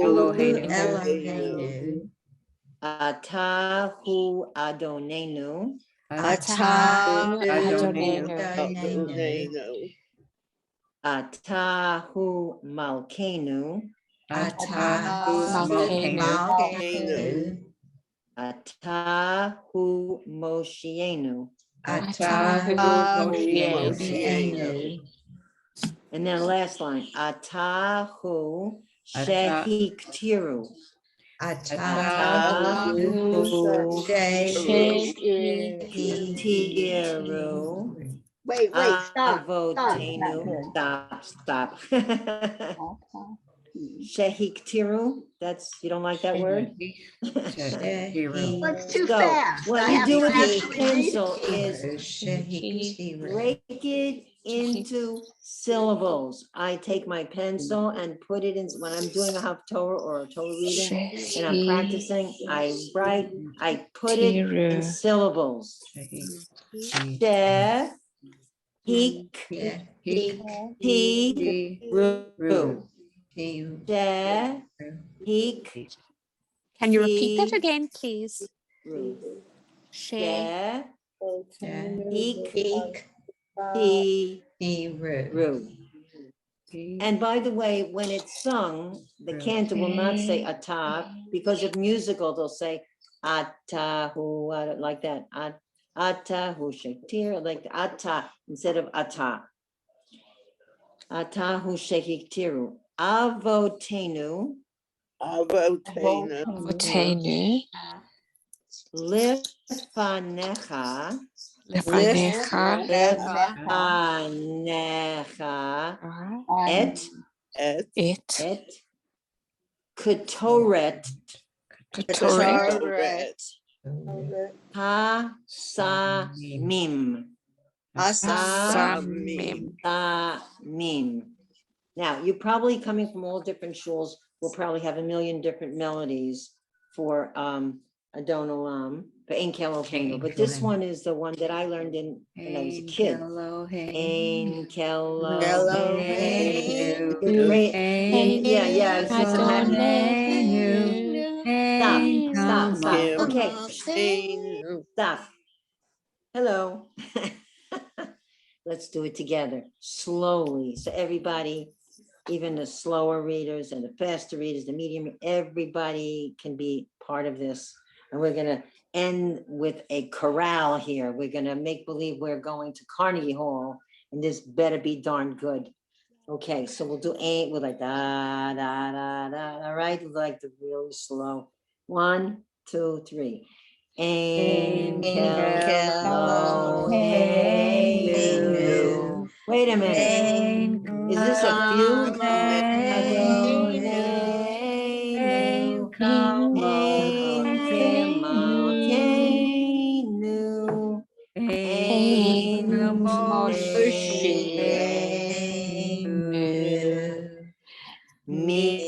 Speaker 11: Eloheinu.
Speaker 1: Atahu Adonenu.
Speaker 11: Adonenu.
Speaker 1: Atahu Malkenu.
Speaker 11: Malkeinu.
Speaker 1: Atahu Moshienu.
Speaker 11: Moshienu.
Speaker 1: And then last line. Atahu Shehiktiru. Shehiktiru.
Speaker 6: Wait, stop.
Speaker 1: Avotenu. Stop. Shehiktiru. That's, you don't like that word?
Speaker 6: That's too
Speaker 1: So
Speaker 6: fast.
Speaker 1: what
Speaker 6: I
Speaker 1: you
Speaker 6: have
Speaker 1: do
Speaker 6: to
Speaker 1: with your
Speaker 6: actually read
Speaker 1: pencil
Speaker 6: it.
Speaker 1: is break it into syllables. I take my pencil and put it in, when I'm doing a Haftorah or a Torah reading and I'm practicing, I put it in syllables. She, hik, ti, ru. She, hik,
Speaker 11: Can you repeat that again, please?
Speaker 1: ru.
Speaker 11: She.
Speaker 1: Hik, ti, ru. And by the way, when it's sung, the cantor will not say atah, because of musical, they'll say atahu, like that. Atahu shektir, like atah, instead of atah. Atahu shektiru. Avotenu.
Speaker 11: Avotenu.
Speaker 1: Lefanecha. Et Ketoret Hasamim. Now, you're probably coming from all different shuls. We'll probably have a million different melodies for Adon Olam, but Ein Keloheinu. But this one is the one that I learned when I was a kid. Ein Keloheinu. Yeah. Stop. Okay. Stop. Hello. Let's do it together, slowly. So everybody, even the slower readers and the faster readers, the medium, everybody can be part of this. And we're gonna end with a chorale here. We're gonna make believe we're going to Carnegie Hall, and this better be darn good. Okay, so we'll do eight. We're like da da da da. All right, like the really slow. 1, 2, 3. Ein Keloheinu. Wait a minute. Is this a fugue? Adonenu. Ein Kemalkeinu. Ein Moshienu. Mi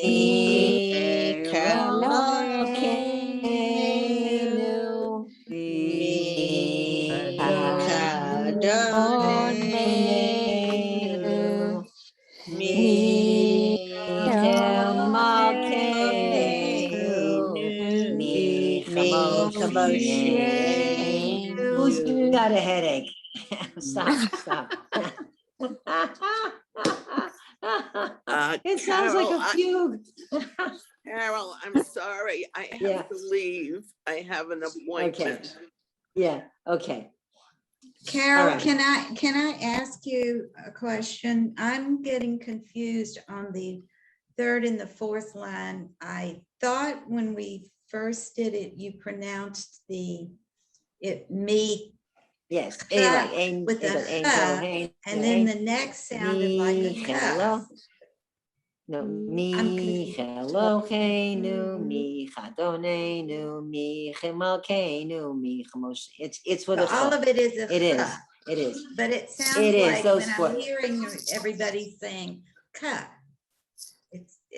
Speaker 1: Who's got a headache? Stop. It sounds like
Speaker 8: Carol,
Speaker 1: a fugue.
Speaker 8: Carol, I'm sorry. I
Speaker 1: Yeah.
Speaker 8: have to leave. I have an appointment.
Speaker 1: Yeah, okay.
Speaker 5: Carol,
Speaker 1: right.
Speaker 5: can I ask you a question? I'm getting confused on the third and the fourth line. I thought when we first did it, you pronounced me.
Speaker 1: Yes,
Speaker 5: Ka
Speaker 1: like
Speaker 5: with a
Speaker 1: ein,
Speaker 5: ka,
Speaker 1: Elohim,
Speaker 5: and then the
Speaker 1: ein,
Speaker 5: next sounded like a ka.
Speaker 1: hello. No, mi Eloheinu, mi Chadonenu, mi Chimalkeinu, mi Chamos. It's with a
Speaker 5: So all
Speaker 1: cha.
Speaker 5: of it is a
Speaker 1: It is.
Speaker 5: ka.
Speaker 1: It is.
Speaker 5: But it sounds
Speaker 1: It is
Speaker 5: like
Speaker 1: those
Speaker 5: when
Speaker 1: four.
Speaker 5: I'm hearing everybody saying ka.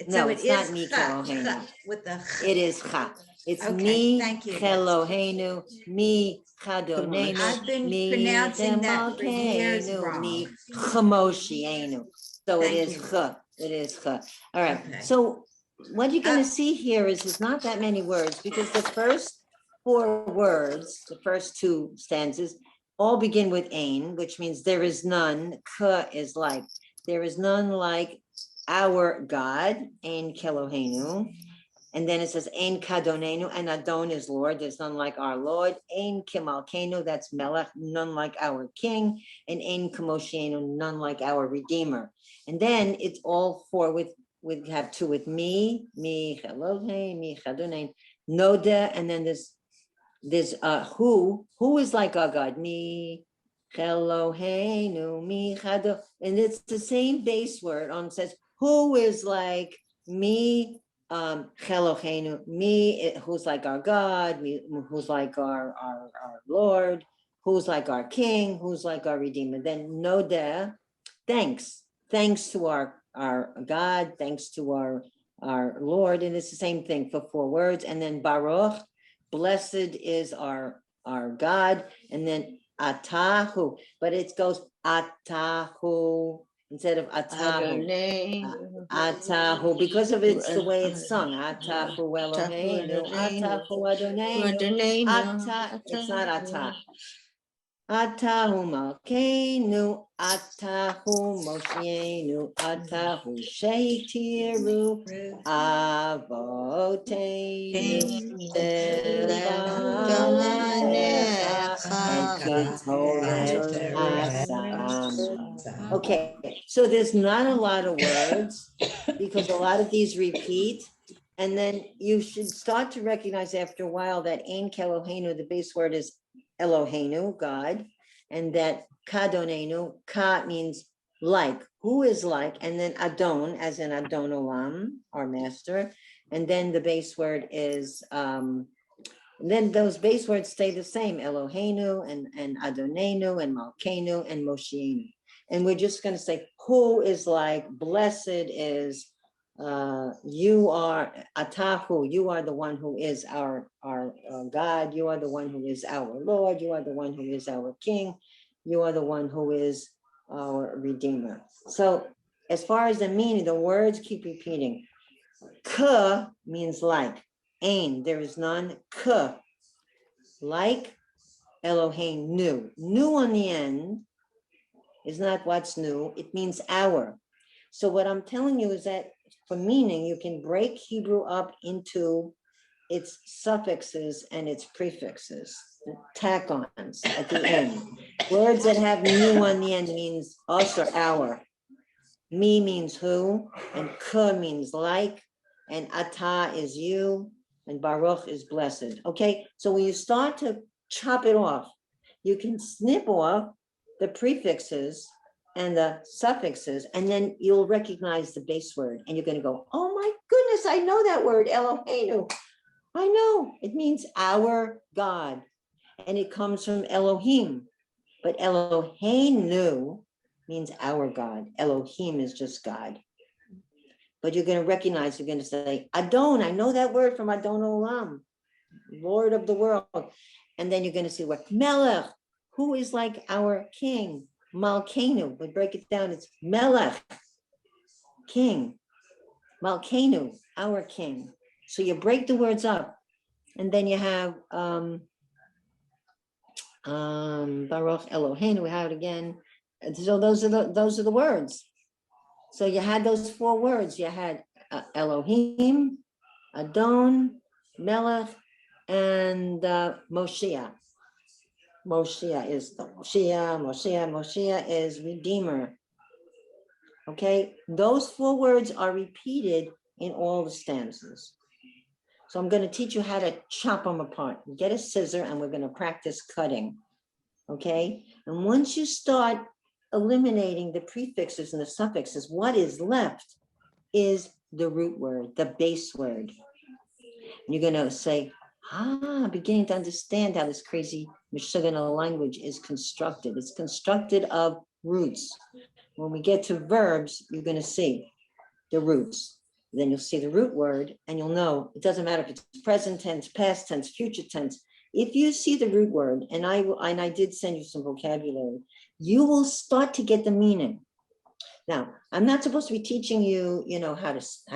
Speaker 1: No,
Speaker 5: So it
Speaker 1: it's not
Speaker 5: is
Speaker 1: mi
Speaker 5: cha,
Speaker 1: Keloheinu.
Speaker 5: cha, with the
Speaker 1: It is cha. It's
Speaker 5: Okay,
Speaker 1: mi
Speaker 5: thank you.
Speaker 1: Keloheinu, mi Chadonenu,
Speaker 5: I've been
Speaker 1: mi
Speaker 5: pronouncing that for years
Speaker 1: Chimalkeinu, mi
Speaker 5: wrong.
Speaker 1: Chamoshienu. So it
Speaker 5: Thank
Speaker 1: is
Speaker 5: you.
Speaker 1: cha. It is cha. All right.
Speaker 5: Okay.
Speaker 1: So what you're going to see here is it's not that many words because the first 4 words, the first 2 stanzas, all begin with ein, which means there is none. Ka is like, there is none like our God, ein Keloheinu. And then it says ein Kadonenu, and Adon is Lord. There's none like our Lord. Ein Kimalkenu, that's Melech, none like our King. And ein Kamoshienu, none like our Redeemer. And then it's all 4 we have 2 with me Elohim, mi Chadonenu, Noda, and then there's who is like our God, mi Eloheinu, mi Chado, and it's the same base word on says who is like me, Eloheinu, me, who's like our God, me, who's like our Lord, who's like our King, who's like our Redeemer. Then Noda, thanks to our God, thanks to our Lord, and it's the same thing for 4 words. And then Baruch, blessed is our God, and then Atahu, but it goes Atahu instead of Atahu. Atahu, because of it's the way it's sung. Atahu Eloheinu, Atahu Adonai. Ata, it's not Ata. Atahu Malkeinu, Atahu Moshienu, Atahu Sheitiru, Avoteinu, Okay, so there's not a lot of words because a lot of these repeat. And then you should start to recognize after a while that ein Keloheinu, the base word is Eloheinu, God, and that Kadonenu, Ka means like, who is like, and then Adon, as in Adon Olam, our master, and then the base word is, then those base words stay the same, Eloheinu, and Adonenu, and Malkeinu, and Moshienu. And we're just going to say, who is like, blessed is, you are Atahu, you are the one who is our God, you are the one who is our Lord, you are the one who is our King, you are the one who is our Redeemer. So as far as the meaning, the words keep repeating. Ka means like, ein, there is none. Ka, like Elohim, new. New on the end is not what's new, it means our. So what I'm telling you is that for meaning, you can break Hebrew up into its suffixes and its prefixes, tack-ons at the end. Words that have new on the end means us or our. Me means who, and ka means like, and ata is you, and baruch is blessed. Okay, so when you start to chop it off, you can snip off the prefixes and the suffixes, and then you'll recognize the base word, and you're going to go, oh my goodness, I know that word, Eloheinu. I know, it means our God, and it comes from Elohim, but Eloheinu means our God. Elohim is just God. But you're going to recognize, you're going to say, Adon, I know that word from Adon Olam, Lord of the world. And then you're going to see what Melech, who is like our king, Malkeinu. We break it down, it's Melech, king, Malkeinu, our king. So you break the words up, and then you have Baruch Eloheinu, we have it again. And so those are the words. So you had those 4 words. You had Elohim, Adon, Melech, and Moshiach. Moshiach is the Moshiach is Redeemer. Okay, those 4 words are repeated in all the stanzas. So I'm going to teach you how to chop them apart. Get a scissor and we're going to practice cutting. Okay, and once you start eliminating the prefixes and the suffixes, what is left is the root word, the base word. And you're going to say, beginning to understand how this crazy Michigan language is constructed. It's constructed of roots. When we get to verbs, you're going to see the roots. Then you'll see the root word and you'll know it doesn't matter if it's present tense, past tense, future tense. If you see the root word, and I did send you some vocabulary, you will start to get the meaning. Now, I'm not supposed to be teaching you, how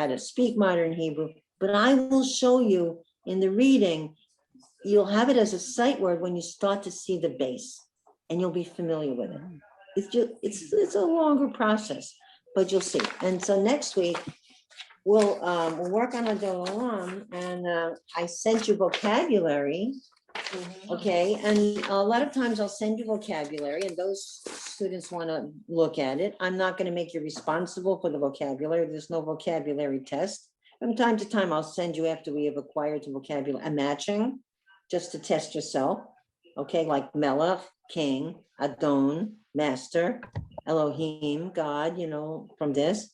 Speaker 1: to speak modern Hebrew, but I will show you in the reading. You'll have it as a sight word when you start to see the base, and you'll be familiar with it. It's a longer process, but you'll see. And so next week we'll work on Adon Olam, and I sent you vocabulary. Okay, and a lot of times I'll send you vocabulary and those students want to look at it. I'm not going to make you responsible for the vocabulary. There's no vocabulary test. From time to time, I'll send you after we have acquired some vocabulary, a matching, just to test yourself. Okay, like Melech, king, Adon, master, Elohim, God, from this.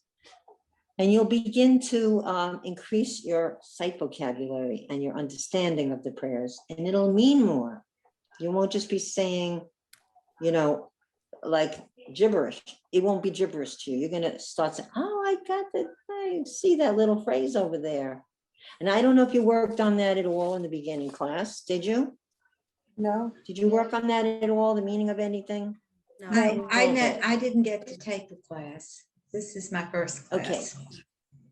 Speaker 1: And you'll begin to increase your sight vocabulary and your understanding of the prayers, and it'll mean more. You won't just be saying, like gibberish. It won't be gibberish to you. You're going to start saying, I see that little phrase over there. And I don't know if you worked on that at all in the beginning class. Did you?
Speaker 2: No.
Speaker 1: Did you work on that at all, the meaning of anything?
Speaker 5: No, I didn't get to take the class. This is my first class.
Speaker 1: Okay.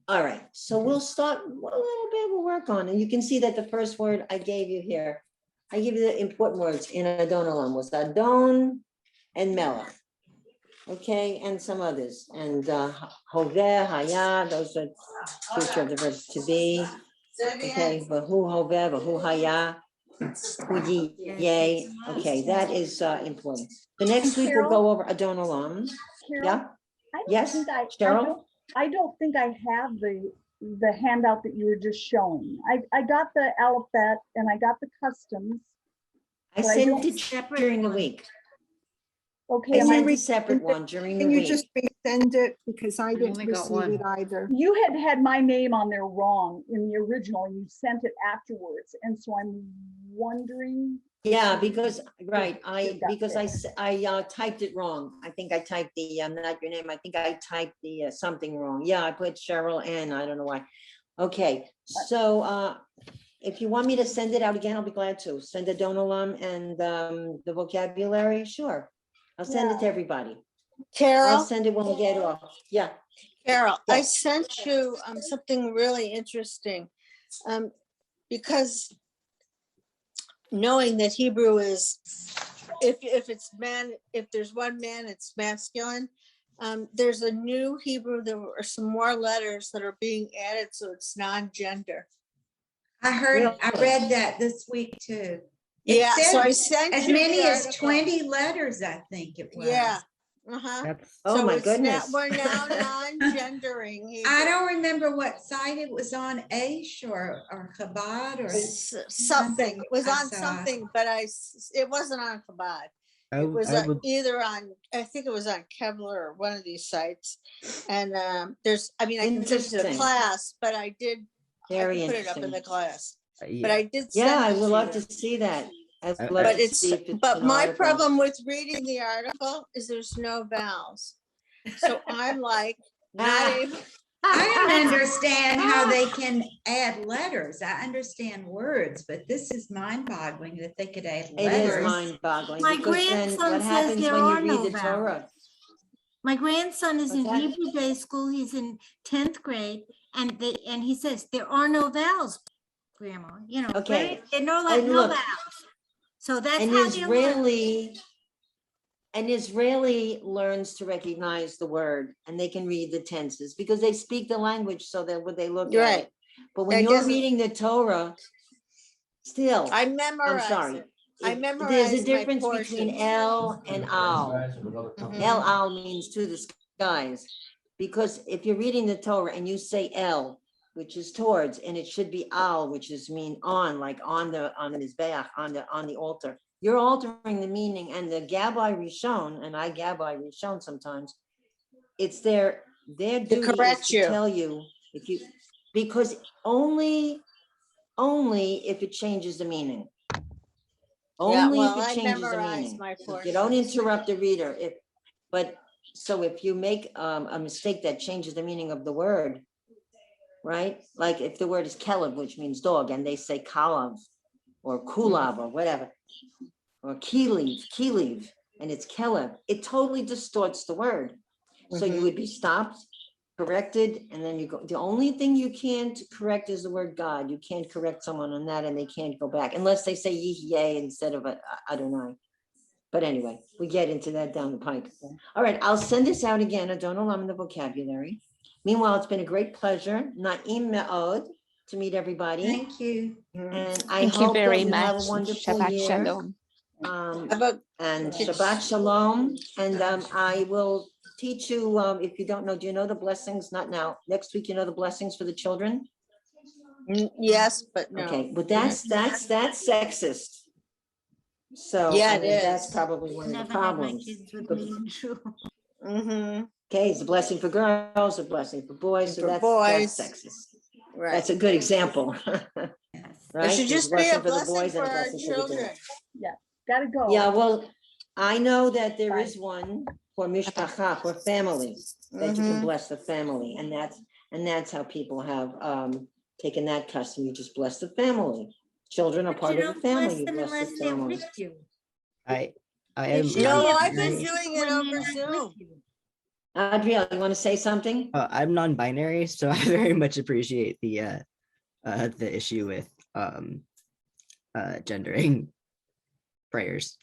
Speaker 1: All right. So we'll start a little bit. We'll work on it. You can see that the first word I gave you here, I give you the important words in Adon Olam was Adon and Melech. Okay, and some others. And Hoveh, Haya, those are future of the verb to be. Okay, Vahu Hoveh, Vahu Haya, Hu Yeh. Okay, that is important. The next week we'll go over Adon Olam. Yeah. Yes, Cheryl?
Speaker 9: I don't think I have the handout that you were just showing. I got the alphabet and I got the customs.
Speaker 1: I sent it during the week.
Speaker 9: Okay.
Speaker 1: I sent a separate one during the week.
Speaker 2: Can you just resend it? Because I didn't receive it either.
Speaker 9: You had my name on there wrong in the original and you sent it afterwards. And so I'm wondering.
Speaker 1: Yeah, because, right, I typed it wrong. I think I typed the, not your name, I think I typed the something wrong. Yeah, I put Cheryl N, I don't know why. Okay, so if you want me to send it out again, I'll be glad to. Send Adon Olam and the vocabulary, sure. I'll send it to everybody.
Speaker 14: Carol?
Speaker 1: I'll send it when we get off. Yeah.
Speaker 14: Carol, I sent you something really interesting because knowing that Hebrew is, if it's man, if there's one man, it's masculine. There's a new Hebrew, there are some more letters that are being added, so it's non-gender.
Speaker 5: I read that this week too.
Speaker 14: Yeah, so I sent
Speaker 5: as
Speaker 14: you
Speaker 5: many
Speaker 14: the
Speaker 5: as
Speaker 14: article.
Speaker 5: 20 letters, I think it was.
Speaker 14: Yeah.
Speaker 1: Oh my goodness.
Speaker 14: We're now non-gendering Hebrew.
Speaker 5: I don't remember what site it was on, Aish or Chabad or
Speaker 14: something. It was on something, but it wasn't on Chabad. It was either on, I think it was on Kevlar or one of these sites. And I can send it to the class, but I did put it up in the class. But I did send
Speaker 1: I would love to see that.
Speaker 14: But my problem with reading the article is there's no vowels. So I'm like, not able.
Speaker 5: I don't understand how they can add letters. I understand words, but this is mind-boggling that they could add letters.
Speaker 1: It is mind-boggling.
Speaker 7: My grandson says there are no vowels. My grandson is in Hebrew Day School. He's in 10th grade, and he says there are no vowels, Grandma.
Speaker 1: Okay.
Speaker 7: There are no vowels. So that's
Speaker 1: An
Speaker 7: how they learn.
Speaker 1: Israeli learns to recognize the word and they can read the tenses because they speak the language so that when they look at
Speaker 14: Right.
Speaker 1: it. But when
Speaker 14: That
Speaker 1: you're
Speaker 14: doesn't-
Speaker 1: reading the Torah, still,
Speaker 14: I
Speaker 1: I'm
Speaker 14: memorize
Speaker 1: sorry.
Speaker 14: it. I
Speaker 1: There's a
Speaker 14: memorize my
Speaker 1: difference between
Speaker 14: portions.
Speaker 1: El and Al.
Speaker 14: Mhm.
Speaker 1: El Al means to the skies. Because if you're reading the Torah and you say El, which is towards, and it should be Al, which is mean on, like on the Mizbeach, on the altar. You're altering the meaning, and the Gabbai Rishon, and I Gabbai Rishon sometimes, it's their duty is
Speaker 14: correct
Speaker 1: to
Speaker 14: you.
Speaker 1: tell you if you, because only if it changes the meaning.
Speaker 14: Yeah,
Speaker 1: Only if
Speaker 14: well,
Speaker 1: it
Speaker 14: I
Speaker 1: changes the
Speaker 14: memorize
Speaker 1: meaning.
Speaker 14: my
Speaker 1: You don't
Speaker 14: portions.
Speaker 1: interrupt the reader. So if you make a mistake that changes the meaning of the word, right? Like if the word is kelev, which means dog, and they say kalav or kulav or whatever, or kiliv, and it's kelev, it totally distorts the word. So you would be stopped, corrected, and then you go. The only thing you can't correct is the word God. You can't correct someone on that, and they can't go back unless they say yeh instead of I don't know. But anyway, we get into that down the pike. All right, I'll send this out again. Adon Olam, the vocabulary. Meanwhile, it's been a great pleasure. Na'im me'od to meet everybody.
Speaker 5: Thank you.
Speaker 1: And I
Speaker 11: Thank you
Speaker 1: hope that
Speaker 11: very
Speaker 1: you have a
Speaker 11: much.
Speaker 1: wonderful
Speaker 11: Shabbat
Speaker 1: year.
Speaker 11: shalom.
Speaker 1: And Shabbat Shalom. And I will teach you, if you don't know, do you know the blessings? Not now. Next week, you know the blessings for the children?
Speaker 14: Yes, but no.
Speaker 1: Okay, but that's sexist. So
Speaker 14: Yeah,
Speaker 1: I
Speaker 14: it
Speaker 1: mean, that's
Speaker 14: is.
Speaker 1: probably one of the
Speaker 7: Never had my
Speaker 1: problems.
Speaker 7: kids with
Speaker 1: But-
Speaker 7: me in shul.
Speaker 14: Mm-hmm.
Speaker 1: Okay, it's a blessing for girls, a blessing for boys, so
Speaker 14: For
Speaker 1: that's
Speaker 14: boys.
Speaker 1: sexist.
Speaker 14: Right.
Speaker 1: That's a good example. Right?
Speaker 14: It should
Speaker 1: There's
Speaker 14: just be a
Speaker 1: for the
Speaker 14: blessing
Speaker 1: boys
Speaker 14: for
Speaker 1: and a
Speaker 14: our
Speaker 1: blessing for the girls.
Speaker 14: children.
Speaker 9: Yeah, gotta go.
Speaker 1: Yeah, well, I know that there
Speaker 9: Bye.
Speaker 1: is one for mishpacha, for family, that you can
Speaker 14: Mhm.
Speaker 1: bless the family, and that's how people have taken that custom. You just bless the family. Children are
Speaker 7: But
Speaker 1: part
Speaker 7: you
Speaker 1: of the
Speaker 7: don't bless
Speaker 1: family. You
Speaker 7: them
Speaker 1: bless
Speaker 7: unless
Speaker 1: the
Speaker 7: they're
Speaker 1: family.
Speaker 7: with you.
Speaker 13: I
Speaker 7: They
Speaker 13: am.
Speaker 7: should
Speaker 14: No,
Speaker 7: be a
Speaker 14: I've been
Speaker 7: blessing
Speaker 14: doing it
Speaker 7: when they're
Speaker 14: over
Speaker 7: not with
Speaker 14: Zoom.
Speaker 7: you.
Speaker 1: Adriel, you want to say something?
Speaker 13: I'm non-binary, so I very much appreciate the issue with gendering prayers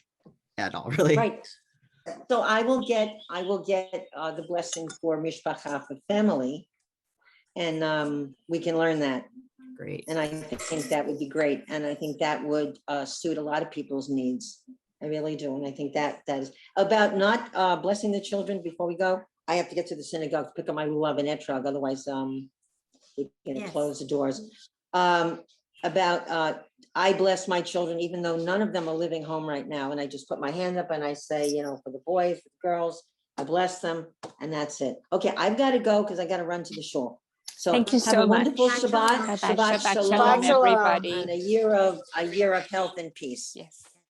Speaker 13: at all, really.
Speaker 1: Right. So I will get the blessing for mishpacha, for family, and we can learn that.
Speaker 13: Great.
Speaker 1: And I think that would be great, and I think that would suit a lot of people's needs. I really do, and I think that is about not blessing the children. Before we go, I have to get to the synagogue to pick up my lulav and etrog, otherwise they're gonna
Speaker 7: Yes.
Speaker 1: close the doors. I bless my children, even though none of them are living home right now, and I just put my hand up and I say, for the boys, for the girls, I bless them, and that's it. Okay, I've got to go because I got to run to the shore. So
Speaker 11: Thank you
Speaker 1: have
Speaker 11: so
Speaker 1: a wonderful
Speaker 11: much.
Speaker 1: Shabbat,
Speaker 11: Shabbat
Speaker 1: Shabbat
Speaker 11: shalom,
Speaker 1: Shalom,
Speaker 11: everybody.
Speaker 1: and a year of health and peace.
Speaker 11: Yes.